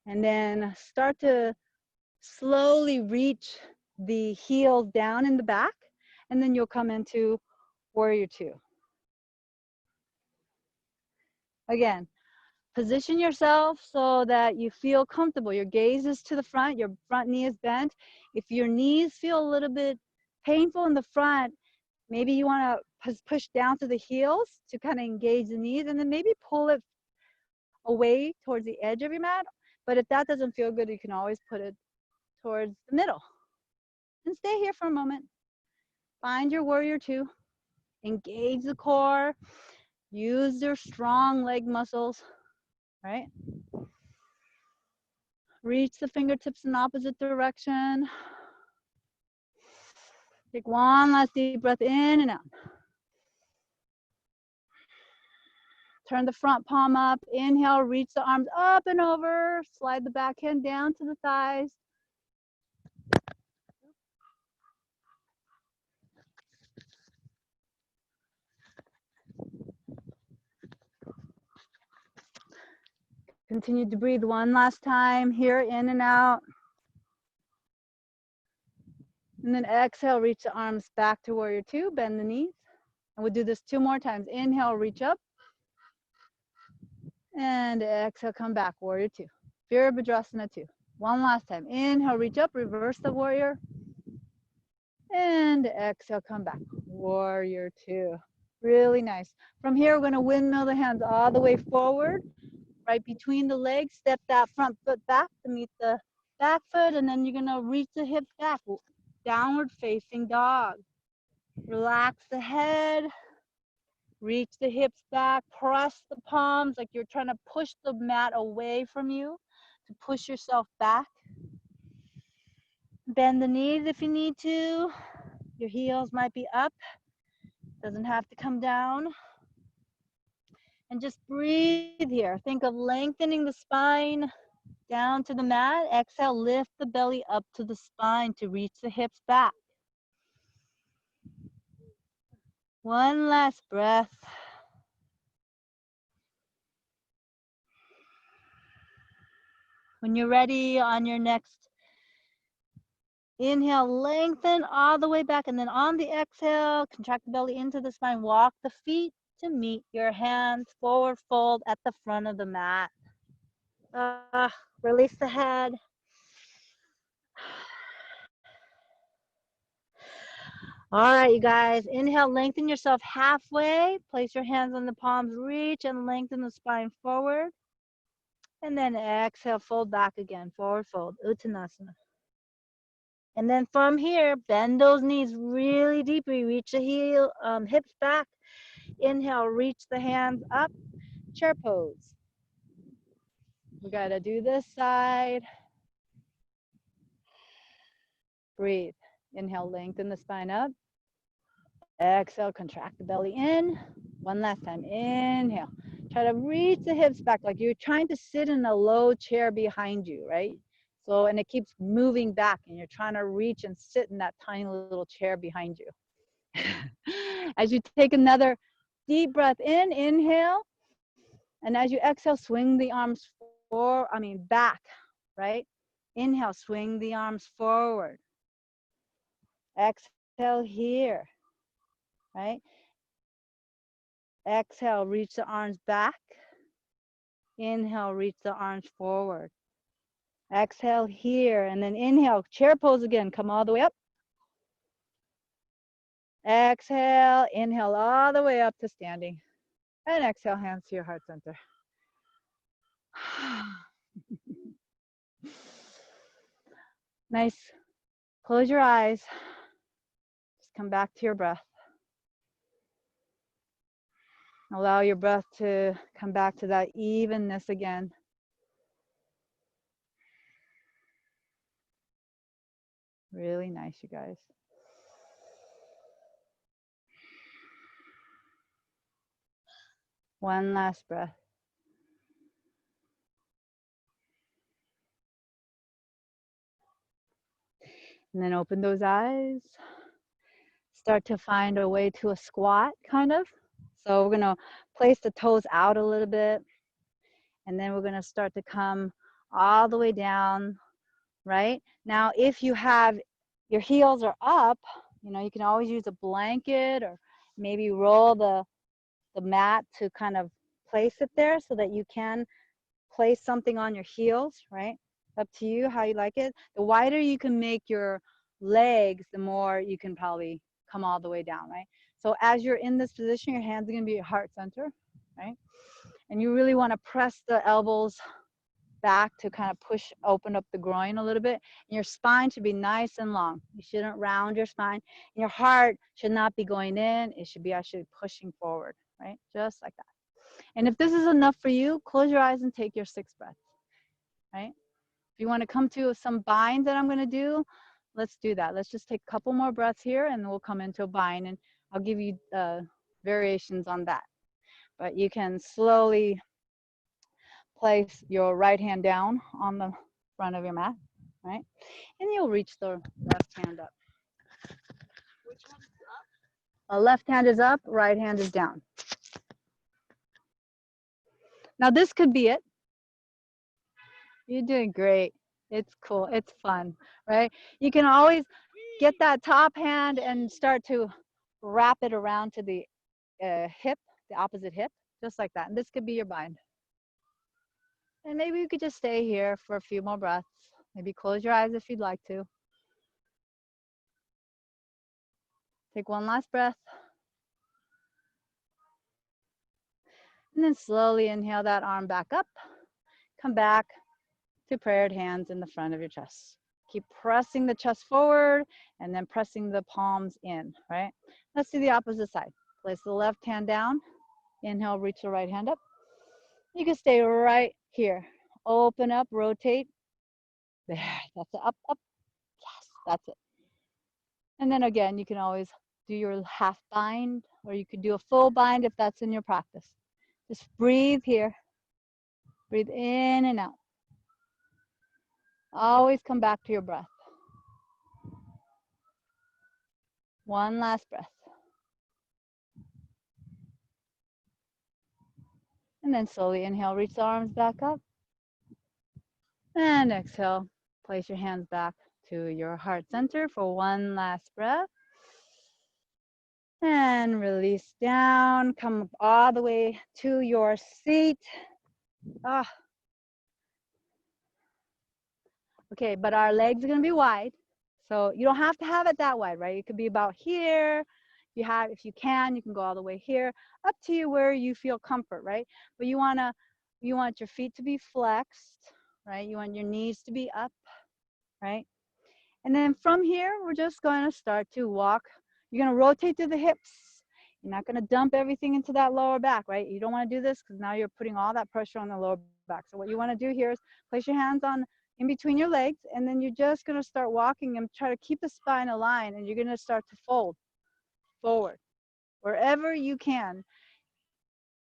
And then start to slowly reach the heels down in the back. And then you'll come into warrior two. Again, position yourself so that you feel comfortable. Your gaze is to the front, your front knee is bent. If your knees feel a little bit painful in the front, maybe you want to push down to the heels to kind of engage the knees, and then maybe pull it away towards the edge of your mat. But if that doesn't feel good, you can always put it towards the middle. And stay here for a moment. Find your warrior two. Engage the core. Use your strong leg muscles, right? Reach the fingertips in opposite direction. Take one last deep breath in and out. Turn the front palm up. Inhale, reach the arms up and over. Slide the back hand down to the thighs. Continue to breathe one last time here, in and out. And then exhale, reach the arms back to warrior two, bend the knees. And we'll do this 2 more times. Inhale, reach up. And exhale, come back, warrior two. Virabhadrasana 2. One last time. Inhale, reach up, reverse the warrior. And exhale, come back, warrior two. Really nice. From here, we're gonna windmill the hands all the way forward, right between the legs. Step that front foot back to meet the back foot, and then you're gonna reach the hips back. Downward facing dog. Relax the head. Reach the hips back. Press the palms like you're trying to push the mat away from you to push yourself back. Bend the knees if you need to. Your heels might be up. Doesn't have to come down. And just breathe here. Think of lengthening the spine down to the mat. Exhale, lift the belly up to the spine to reach the hips back. One last breath. When you're ready on your next inhale, lengthen all the way back. And then on the exhale, contract the belly into the spine. Walk the feet to meet your hands. Forward fold at the front of the mat. Release the head. All right, you guys, inhale, lengthen yourself halfway. Place your hands on the palms, reach and lengthen the spine forward. And then exhale, fold back again, forward fold, Uttanasana. And then from here, bend those knees really deeply. Reach the hips back. Inhale, reach the hands up, chair pose. We gotta do this side. Breathe. Inhale, lengthen the spine up. Exhale, contract the belly in. One last time, inhale. Try to reach the hips back like you're trying to sit in a low chair behind you, right? So, and it keeps moving back and you're trying to reach and sit in that tiny little chair behind you. As you take another deep breath in, inhale. And as you exhale, swing the arms back, right? Inhale, swing the arms forward. Exhale here, right? Exhale, reach the arms back. Inhale, reach the arms forward. Exhale here, and then inhale, chair pose again. Come all the way up. Exhale, inhale all the way up to standing. And exhale, hands to your heart center. Nice. Close your eyes. Just come back to your breath. Allow your breath to come back to that evenness again. Really nice, you guys. One last breath. And then open those eyes. Start to find a way to a squat, kind of. So we're gonna place the toes out a little bit. And then we're gonna start to come all the way down, right? Now, if you have, your heels are up, you can always use a blanket or maybe roll the mat to kind of place it there so that you can place something on your heels, right? Up to you how you like it. The wider you can make your legs, the more you can probably come all the way down, right? So as you're in this position, your hands are gonna be your heart center, right? And you really wanna press the elbows back to kind of open up the groin a little bit. And your spine should be nice and long. You shouldn't round your spine. And your heart should not be going in. It should be actually pushing forward, right? Just like that. And if this is enough for you, close your eyes and take your 6 breaths, right? If you want to come to some bind that I'm going to do, let's do that. Let's just take a couple more breaths here and we'll come into a bind, and I'll give you variations on that. But you can slowly place your right hand down on the front of your mat, right? And you'll reach the left hand up. Which one is up? Left hand is up, right hand is down. Now this could be it. You're doing great. It's cool. It's fun, right? You can always get that top hand and start to wrap it around to the hip, the opposite hip, just like that. And this could be your bind. And maybe you could just stay here for a few more breaths. Maybe close your eyes if you'd like to. Take one last breath. And then slowly inhale that arm back up. Come back to prayed hands in the front of your chest. Keep pressing the chest forward and then pressing the palms in, right? Let's do the opposite side. Place the left hand down. Inhale, reach the right hand up. You can stay right here. Open up, rotate. There, that's it. Up, up. Yes, that's it. And then again, you can always do your half bind, or you could do a full bind if that's in your practice. Just breathe here. Breathe in and out. Always come back to your breath. One last breath. And then slowly inhale, reach the arms back up. And exhale, place your hands back to your heart center for one last breath. And release down, come all the way to your seat. Ah. Okay, but our legs are gonna be wide. So you don't have to have it that wide, right? It could be about here. If you can, you can go all the way here. Up to you where you feel comfort, right? But you want your feet to be flexed, right? You want your knees to be up, right? And then from here, we're just going to start to walk. You're going to rotate through the hips. You're not going to dump everything into that lower back, right? You don't want to do this because now you're putting all that pressure on the lower back. So what you want to do here is place your hands on in between your legs, and then you're just going to start walking and try to keep the spine aligned, and you're going to start to fold forward wherever you can,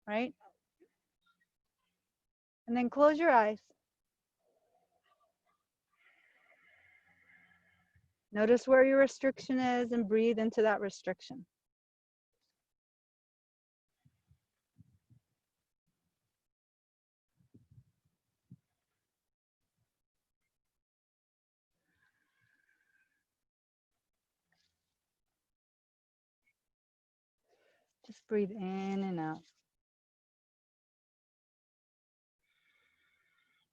right? And then close your eyes. Notice where your restriction is and breathe into that restriction. Just breathe in and out.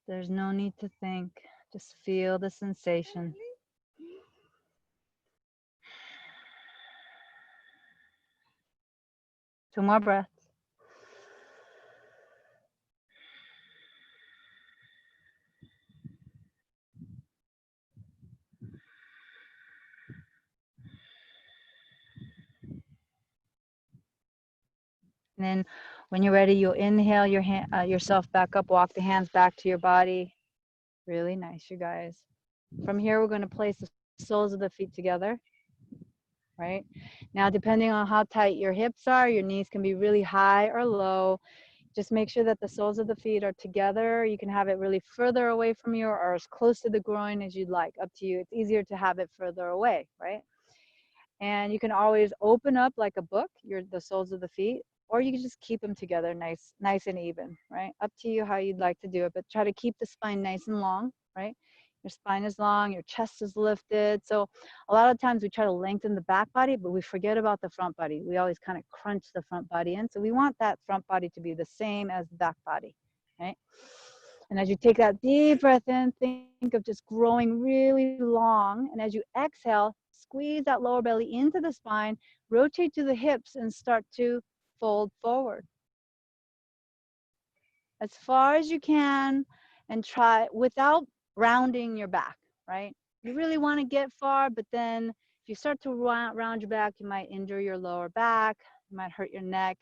There's no need to think. Just feel the sensation. Two more breaths. And then when you're ready, you'll inhale yourself back up, walk the hands back to your body. Really nice, you guys. From here, we're going to place the soles of the feet together, right? Now, depending on how tight your hips are, your knees can be really high or low. Just make sure that the soles of the feet are together. You can have it really further away from you or as close to the groin as you'd like, up to you. It's easier to have it further away, right? And you can always open up like a book, the soles of the feet, or you can just keep them together nice and even, right? Up to you how you'd like to do it, but try to keep the spine nice and long, right? Your spine is long, your chest is lifted. So a lot of times we try to lengthen the back body, but we forget about the front body. We always kind of crunch the front body in. So we want that front body to be the same as the back body, right? And as you take that deep breath in, think of just growing really long. And as you exhale, squeeze that lower belly into the spine, rotate to the hips, and start to fold forward as far as you can, and try without rounding your back, right? You really want to get far, but then if you start to round your back, you might injure your lower back, you might hurt your neck.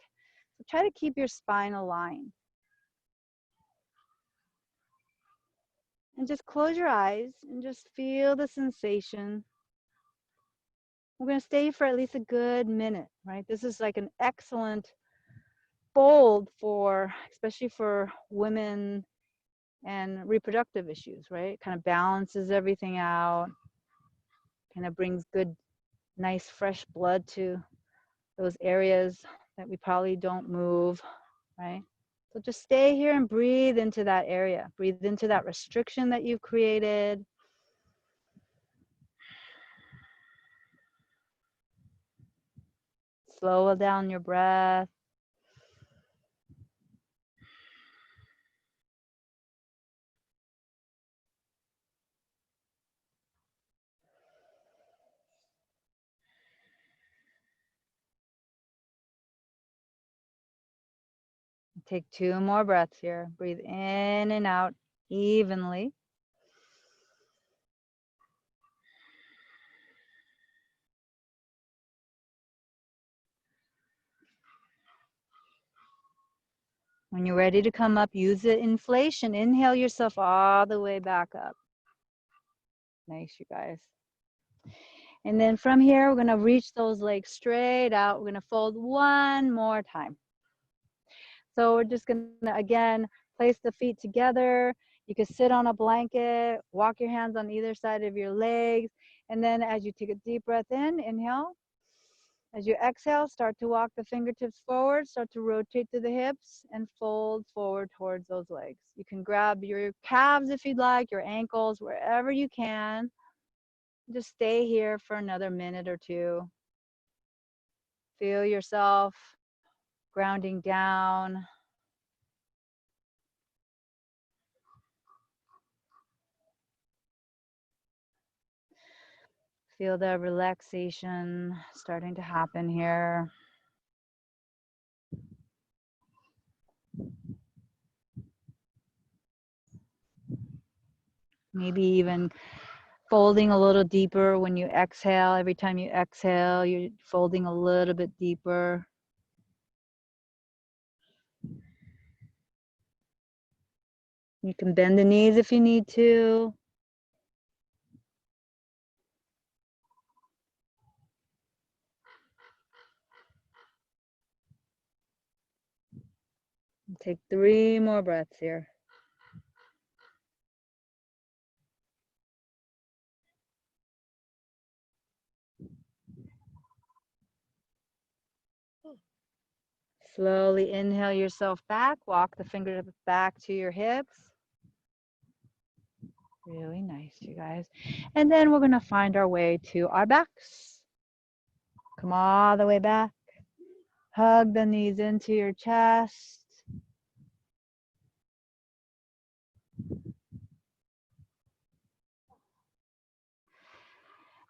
So try to keep your spine aligned. And just close your eyes and just feel the sensation. We're going to stay for at least a good minute, right? This is like an excellent fold for, especially for women and reproductive issues, right? It kind of balances everything out, kind of brings good, nice, fresh blood to those areas that we probably don't move, right? So just stay here and breathe into that area. Breathe into that restriction that you've created. Slow down your breath. Take 2 more breaths here. Breathe in and out evenly. When you're ready to come up, use the inflation. Inhale yourself all the way back up. Nice, you guys. And then from here, we're going to reach those legs straight out. We're going to fold one more time. So we're just going to, again, place the feet together. You can sit on a blanket, walk your hands on either side of your legs. And then as you take a deep breath in, inhale. As you exhale, start to walk the fingertips forward, start to rotate to the hips and fold forward towards those legs. You can grab your calves if you'd like, your ankles, wherever you can. Just stay here for another minute or two. Feel yourself grounding down. Feel the relaxation starting to happen here. Maybe even folding a little deeper when you exhale. Every time you exhale, you're folding a little bit deeper. You can bend the knees if you need to. Take 3 more breaths here. Slowly inhale yourself back. Walk the fingertips back to your hips. Really nice, you guys. And then we're going to find our way to our backs. Come all the way back. Hug the knees into your chest.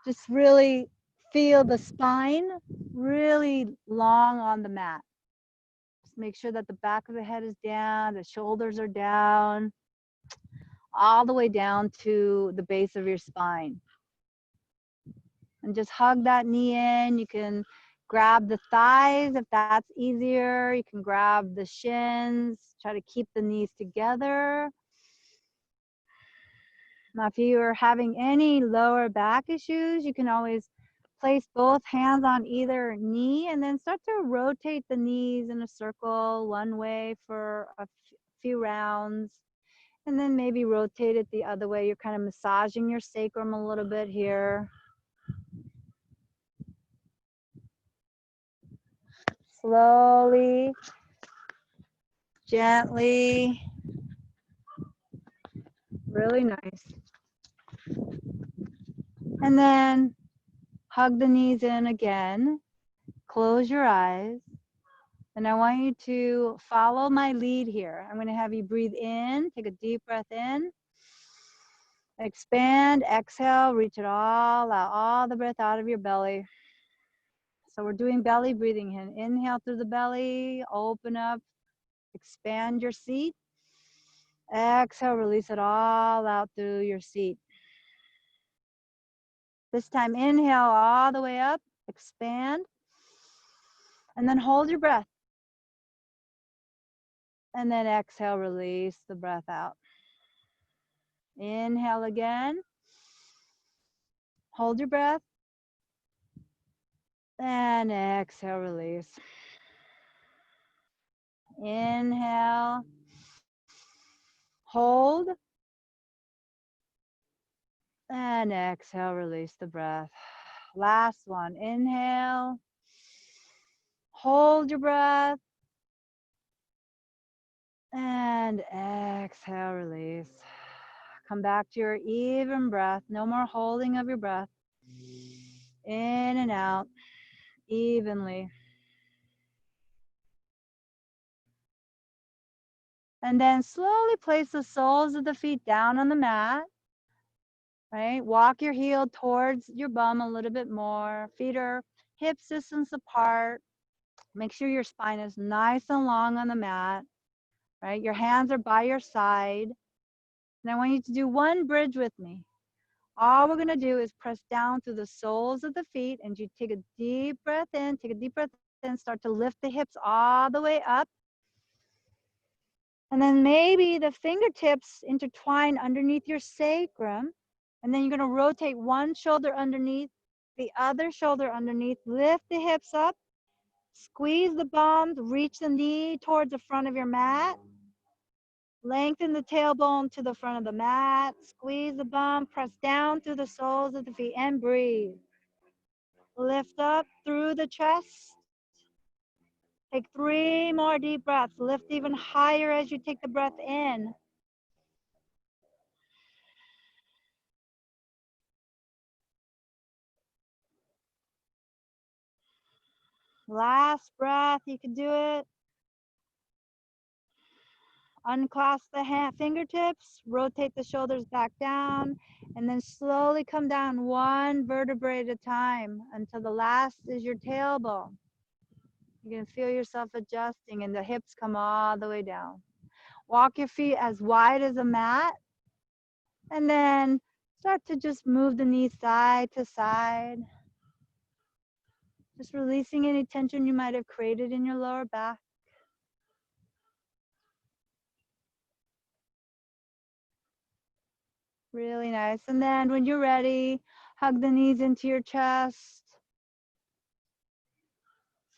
Just really feel the spine really long on the mat. Just make sure that the back of the head is down, the shoulders are down, all the way down to the base of your spine. And just hug that knee in. You can grab the thighs if that's easier. You can grab the shins. Try to keep the knees together. Now, if you are having any lower back issues, you can always place both hands on either knee and then start to rotate the knees in a circle one way for a few rounds. And then maybe rotate it the other way. You're kind of massaging your sacrum a little bit here. Slowly, gently, really nice. And then hug the knees in again. Close your eyes. And I want you to follow my lead here. I'm going to have you breathe in, take a deep breath in. Expand, exhale, reach it all out, all the breath out of your belly. So we're doing belly breathing here. Inhale through the belly, open up, expand your seat. Exhale, release it all out through your seat. This time, inhale all the way up, expand, and then hold your breath. And then exhale, release the breath out. Inhale again. Hold your breath. And exhale, release. Inhale. Hold. And exhale, release the breath. Last one. Inhale. Hold your breath. And exhale, release. Come back to your even breath. No more holding of your breath. In and out evenly. And then slowly place the soles of the feet down on the mat. Right? Walk your heel towards your bum a little bit more. Feet are hip distance apart. Make sure your spine is nice and long on the mat. Right? Your hands are by your side. And I want you to do one bridge with me. All we're going to do is press down through the soles of the feet, and you take a deep breath in, start to lift the hips all the way up. And then maybe the fingertips intertwine underneath your sacrum. And then you're going to rotate one shoulder underneath, the other shoulder underneath. Lift the hips up. Squeeze the bums. Reach the knee towards the front of your mat. Lengthen the tailbone to the front of the mat. Squeeze the bum. Press down through the soles of the feet and breathe. Lift up through the chest. Take 3 more deep breaths. Lift even higher as you take the breath in. Last breath, you can do it. Unclasp the fingertips, rotate the shoulders back down, and then slowly come down one vertebrae at a time until the last is your tailbone. You can feel yourself adjusting and the hips come all the way down. Walk your feet as wide as a mat, and then start to just move the knees side to side. Just releasing any tension you might have created in your lower back. Really nice. And then when you're ready, hug the knees into your chest.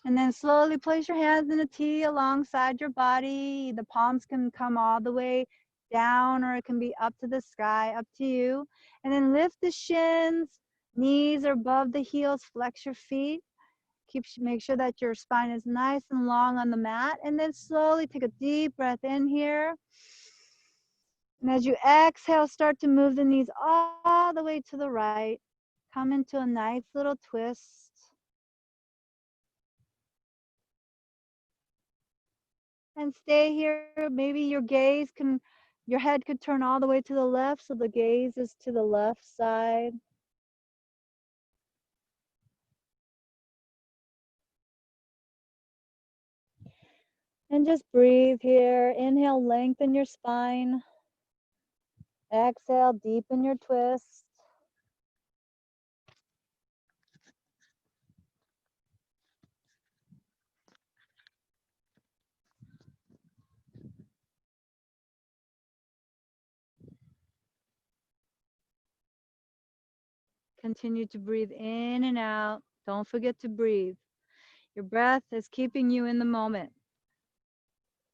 And then slowly place your hands in a T alongside your body. The palms can come all the way down or it can be up to the sky, up to you. And then lift the shins, knees are above the heels, flex your feet. Make sure that your spine is nice and long on the mat. And then slowly take a deep breath in here. And as you exhale, start to move the knees all the way to the right. Come into a nice little twist. And stay here. Maybe your head could turn all the way to the left, so the gaze is to the left side. And just breathe here. Inhale, lengthen your spine. Exhale, deepen your twist. Continue to breathe in and out. Don't forget to breathe. Your breath is keeping you in the moment.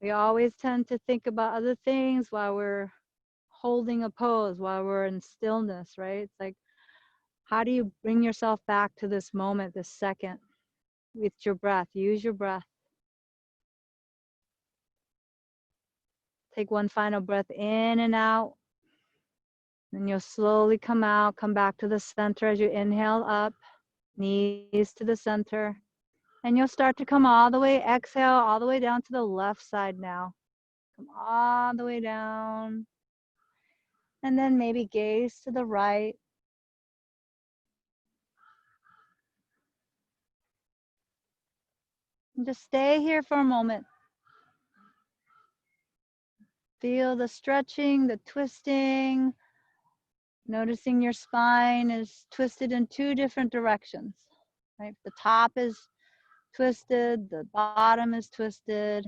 We always tend to think about other things while we're holding a pose, while we're in stillness, right? It's like, how do you bring yourself back to this moment, this second, with your breath? Use your breath. Take one final breath in and out. Then you'll slowly come out, come back to the center as you inhale up, knees to the center. And you'll start to come all the way, exhale, all the way down to the left side now. Come all the way down. And then maybe gaze to the right. And just stay here for a moment. Feel the stretching, the twisting. Noticing your spine is twisted in 2 different directions. Right? The top is twisted, the bottom is twisted.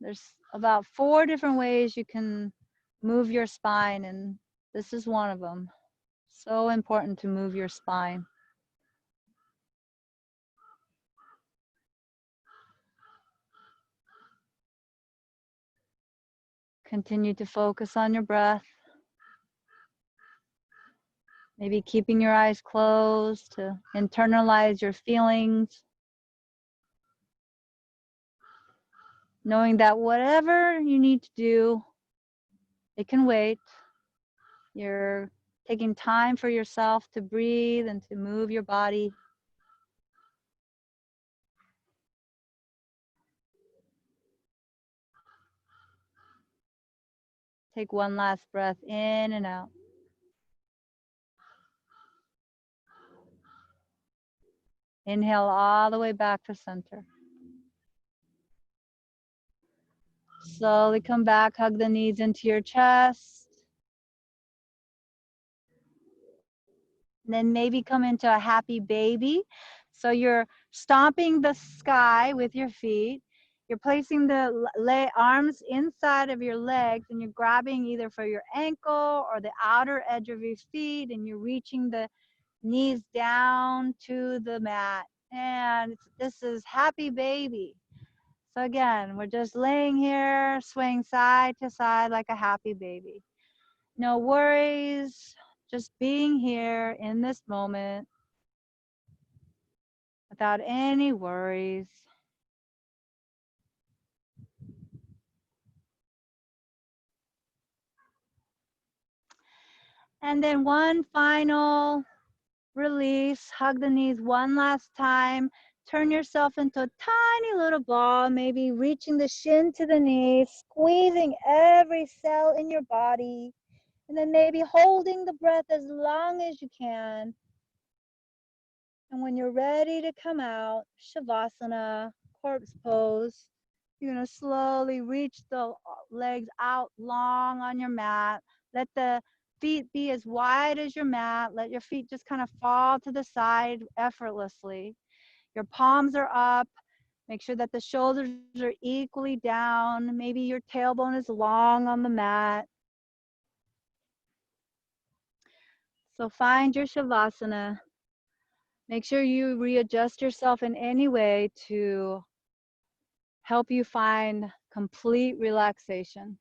There's about 4 different ways you can move your spine, and this is one of them. So important to move your spine. Continue to focus on your breath. Maybe keeping your eyes closed to internalize your feelings. Knowing that whatever you need to do, it can wait. You're taking time for yourself to breathe and to move your body. Take one last breath in and out. Inhale all the way back to center. Slowly come back, hug the knees into your chest. And then maybe come into a happy baby. So you're stomping the sky with your feet. You're placing the arms inside of your legs, and you're grabbing either for your ankle or the outer edge of your feet, and you're reaching the knees down to the mat. And this is happy baby. So again, we're just laying here, swaying side to side like a happy baby. No worries, just being here in this moment without any worries. And then one final release, hug the knees one last time. Turn yourself into a tiny little ball, maybe reaching the shin to the knee, squeezing every cell in your body, and then maybe holding the breath as long as you can. And when you're ready to come out, Shavasana, corpse pose, you're going to slowly reach the legs out long on your mat. Let the feet be as wide as your mat. Let your feet just kind of fall to the side effortlessly. Your palms are up. Make sure that the shoulders are equally down. Maybe your tailbone is long on the mat. So find your Shavasana. Make sure you readjust yourself in any way to help you find complete relaxation.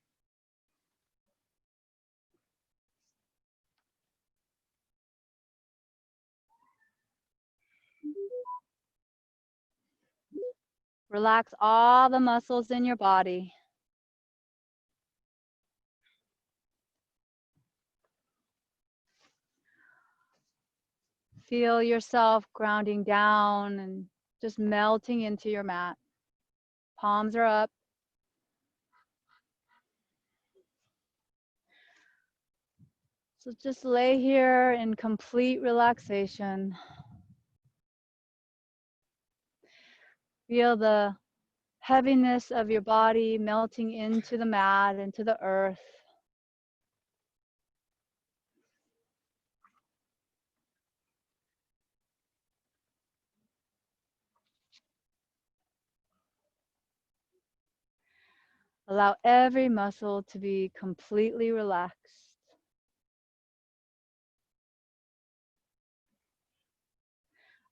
Relax all the muscles in your body. Feel yourself grounding down and just melting into your mat. Palms are up. So just lay here in complete relaxation. Feel the heaviness of your body melting into the mat, into the earth. Allow every muscle to be completely relaxed.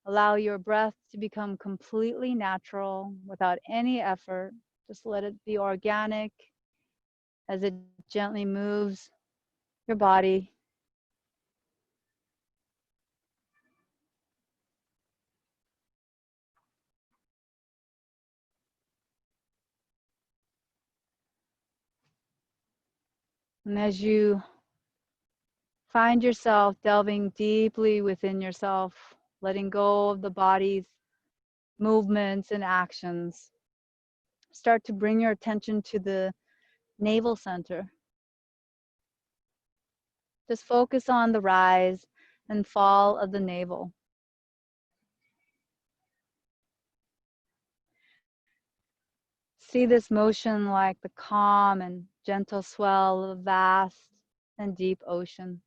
Allow your breath to become completely natural without any effort. Just let it be organic as it gently moves your body. And as you find yourself delving deeply within yourself, letting go of the body's movements and actions, start to bring your attention to the navel center. Just focus on the rise and fall of the navel. See this motion like the calm and gentle swell of a vast and deep ocean.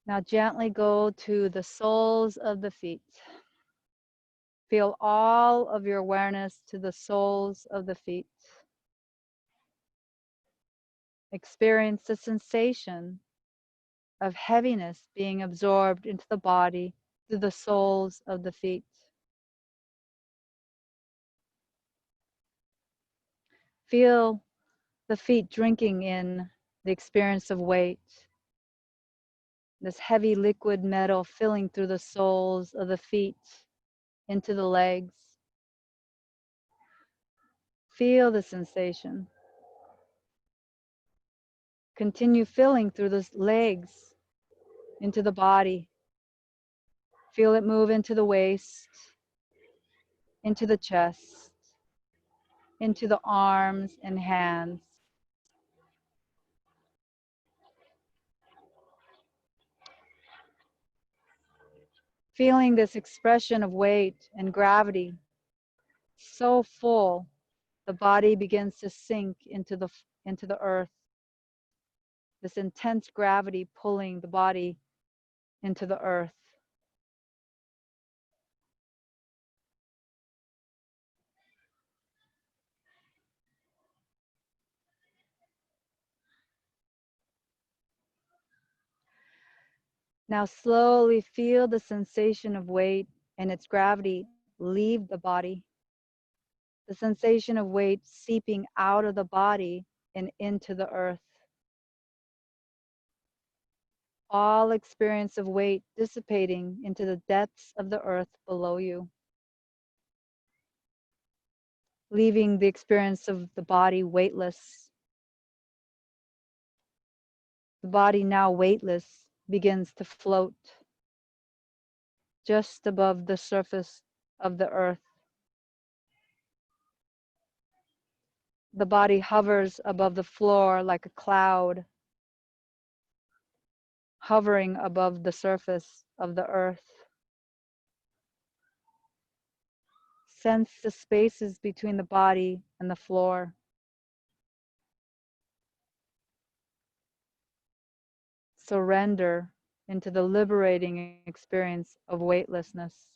Now gently go to the soles of the feet. Feel all of your awareness to the soles of the feet. Experience the sensation of heaviness being absorbed into the body through the soles of the feet. Feel the feet drinking in the experience of weight, this heavy liquid metal filling through the soles of the feet into the legs. Feel the sensation. Continue filling through the legs into the body. Feel it move into the waist, into the chest, into the arms and hands. Feeling this expression of weight and gravity so full, the body begins to sink into the earth. This intense gravity pulling the body into the earth. Now slowly feel the sensation of weight and its gravity leave the body. The sensation of weight seeping out of the body and into the earth. All experience of weight dissipating into the depths of the earth below you, leaving the experience of the body weightless. The body, now weightless, begins to float just above the surface of the earth. The body hovers above the floor like a cloud, hovering above the surface of the earth. Sense the spaces between the body and the floor. Surrender into the liberating experience of weightlessness.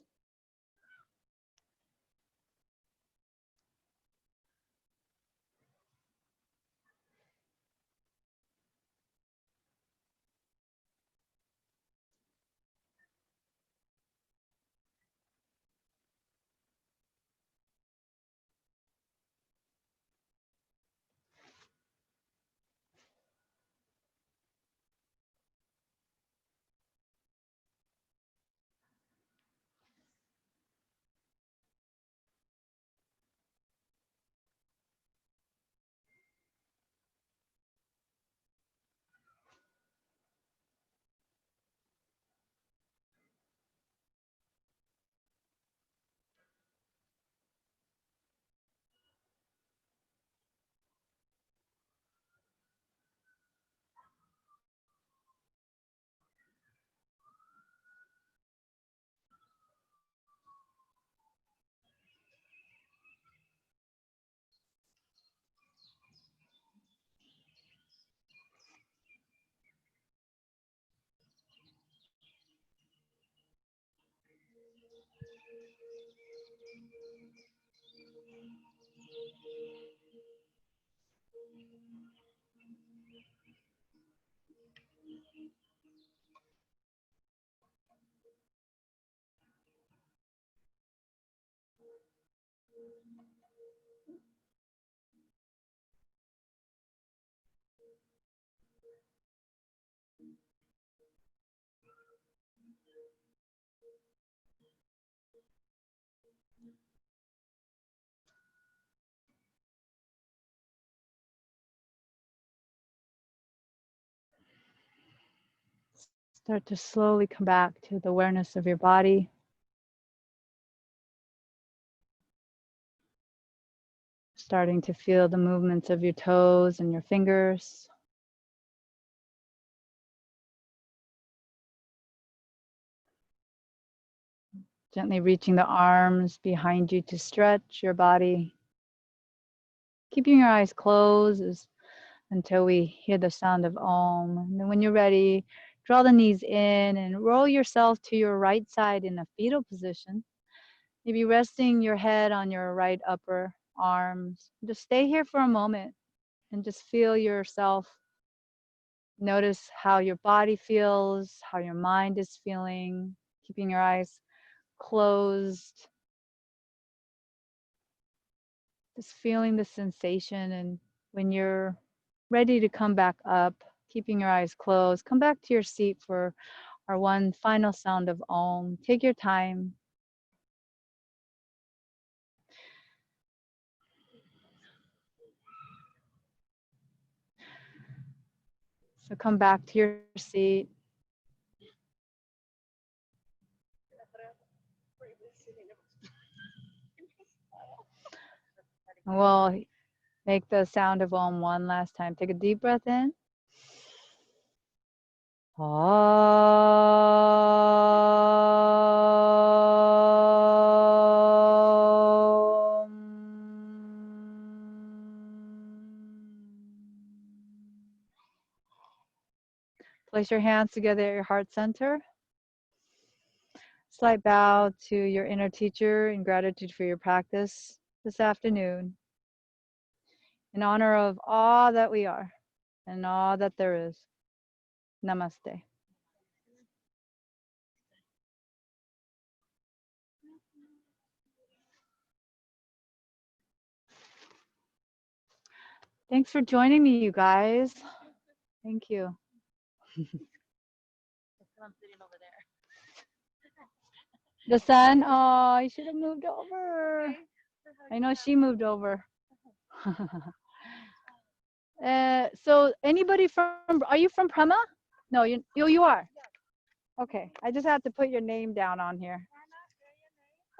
Start to slowly come back to the awareness of your body. Starting to feel the movements of your toes and your fingers. Gently reaching the arms behind you to stretch your body. Keeping your eyes closed until we hear the sound of Om. And then when you're ready, Draw the knees in and roll yourself to your right side in a fetal position. Maybe resting your head on your right upper arms. Just stay here for a moment and just feel yourself. Notice how your body feels, how your mind is feeling, keeping your eyes closed. Just feeling the sensation. And when you're ready to come back up, keeping your eyes closed, come back to your seat for our one final sound of Om. Take your time. So come back to your seat. And we'll make the sound of Om one last time. Take a deep breath in. Om. Place your hands together at your heart center. Slight bow to your inner teacher in gratitude for your practice this afternoon. In honor of all that we are and all that there is. Namaste. Thanks for joining me, you guys. Thank you. The sun, oh, you should have moved over. I know she moved over. So anybody are you from Prema? No, you are. Okay, I just have to put your name down on here.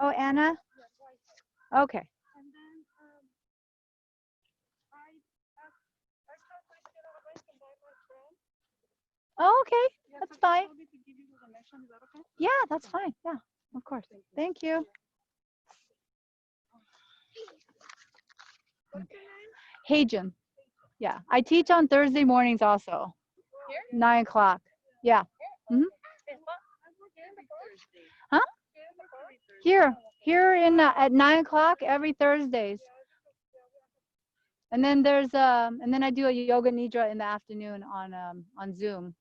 Oh, Anna? Okay. Oh, okay, that's fine. Yeah, that's fine. Yeah, of course. Thank you. Haejin. Yeah, I teach on Thursday mornings also. 9 o'clock. Yeah. Mm-hmm. Huh? Here in at 9 o'clock every Thursdays. And then and then I do a yoga nidra in the afternoon on Zoom,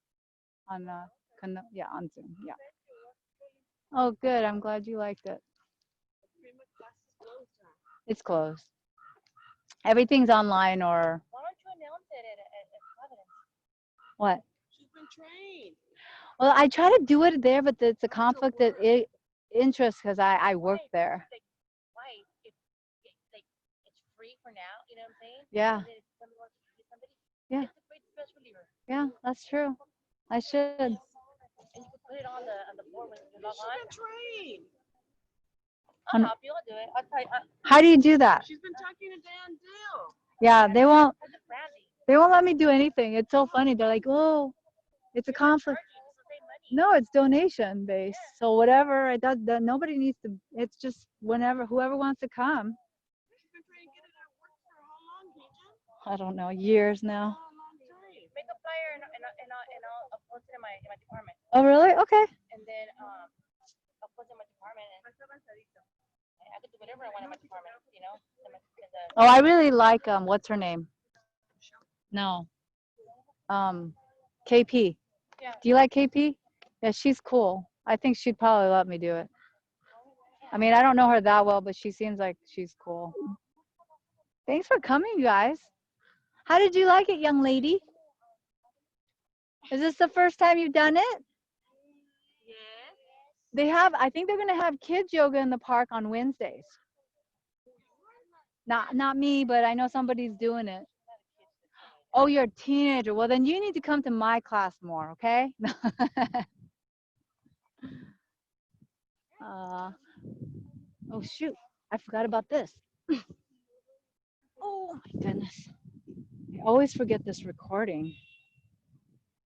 on Zoom. Yeah. Oh, good. I'm glad you liked it. It's closed. Everything's online or. Why don't you announce it at Providence? What? She's been trained. Well, I try to do it there, but it's a conflict of interest because I work there. Right. It's free for now. You know what I'm saying? Yeah. Yeah. It's a great stress reliever. Yeah, that's true. I should. And you can put it on the board when you log on. She's been trained. I'll help you. I'll do it. I'll tell you. How do you do that? She's been talking to Dan Dill. Yeah, they won't let me do anything. It's so funny. They're like, oh, it's a conflict. No, it's donation based. So whatever it does, that nobody needs to. It's just whoever wants to come. I don't know, years now. Make a flyer and I'll post it in my department. Oh really? Okay. And then I'll post it in my department. I could do whatever I want in my department, you know. Oh, I really like what's her name? No. KP. Yeah. Do you like KP? Yeah, she's cool. I think she'd probably let me do it. I mean, I don't know her that well, but she seems like she's cool. Thanks for coming, you guys. How did you like it, young lady? Is this the first time you've done it? Yes. I think they're going to have kids yoga in the park on Wednesdays. Not me, but I know somebody's doing it. Oh, you're a teenager. Well, then you need to come to my class more, okay? Oh, shoot. I forgot about this. Oh, my goodness. I always forget this recording.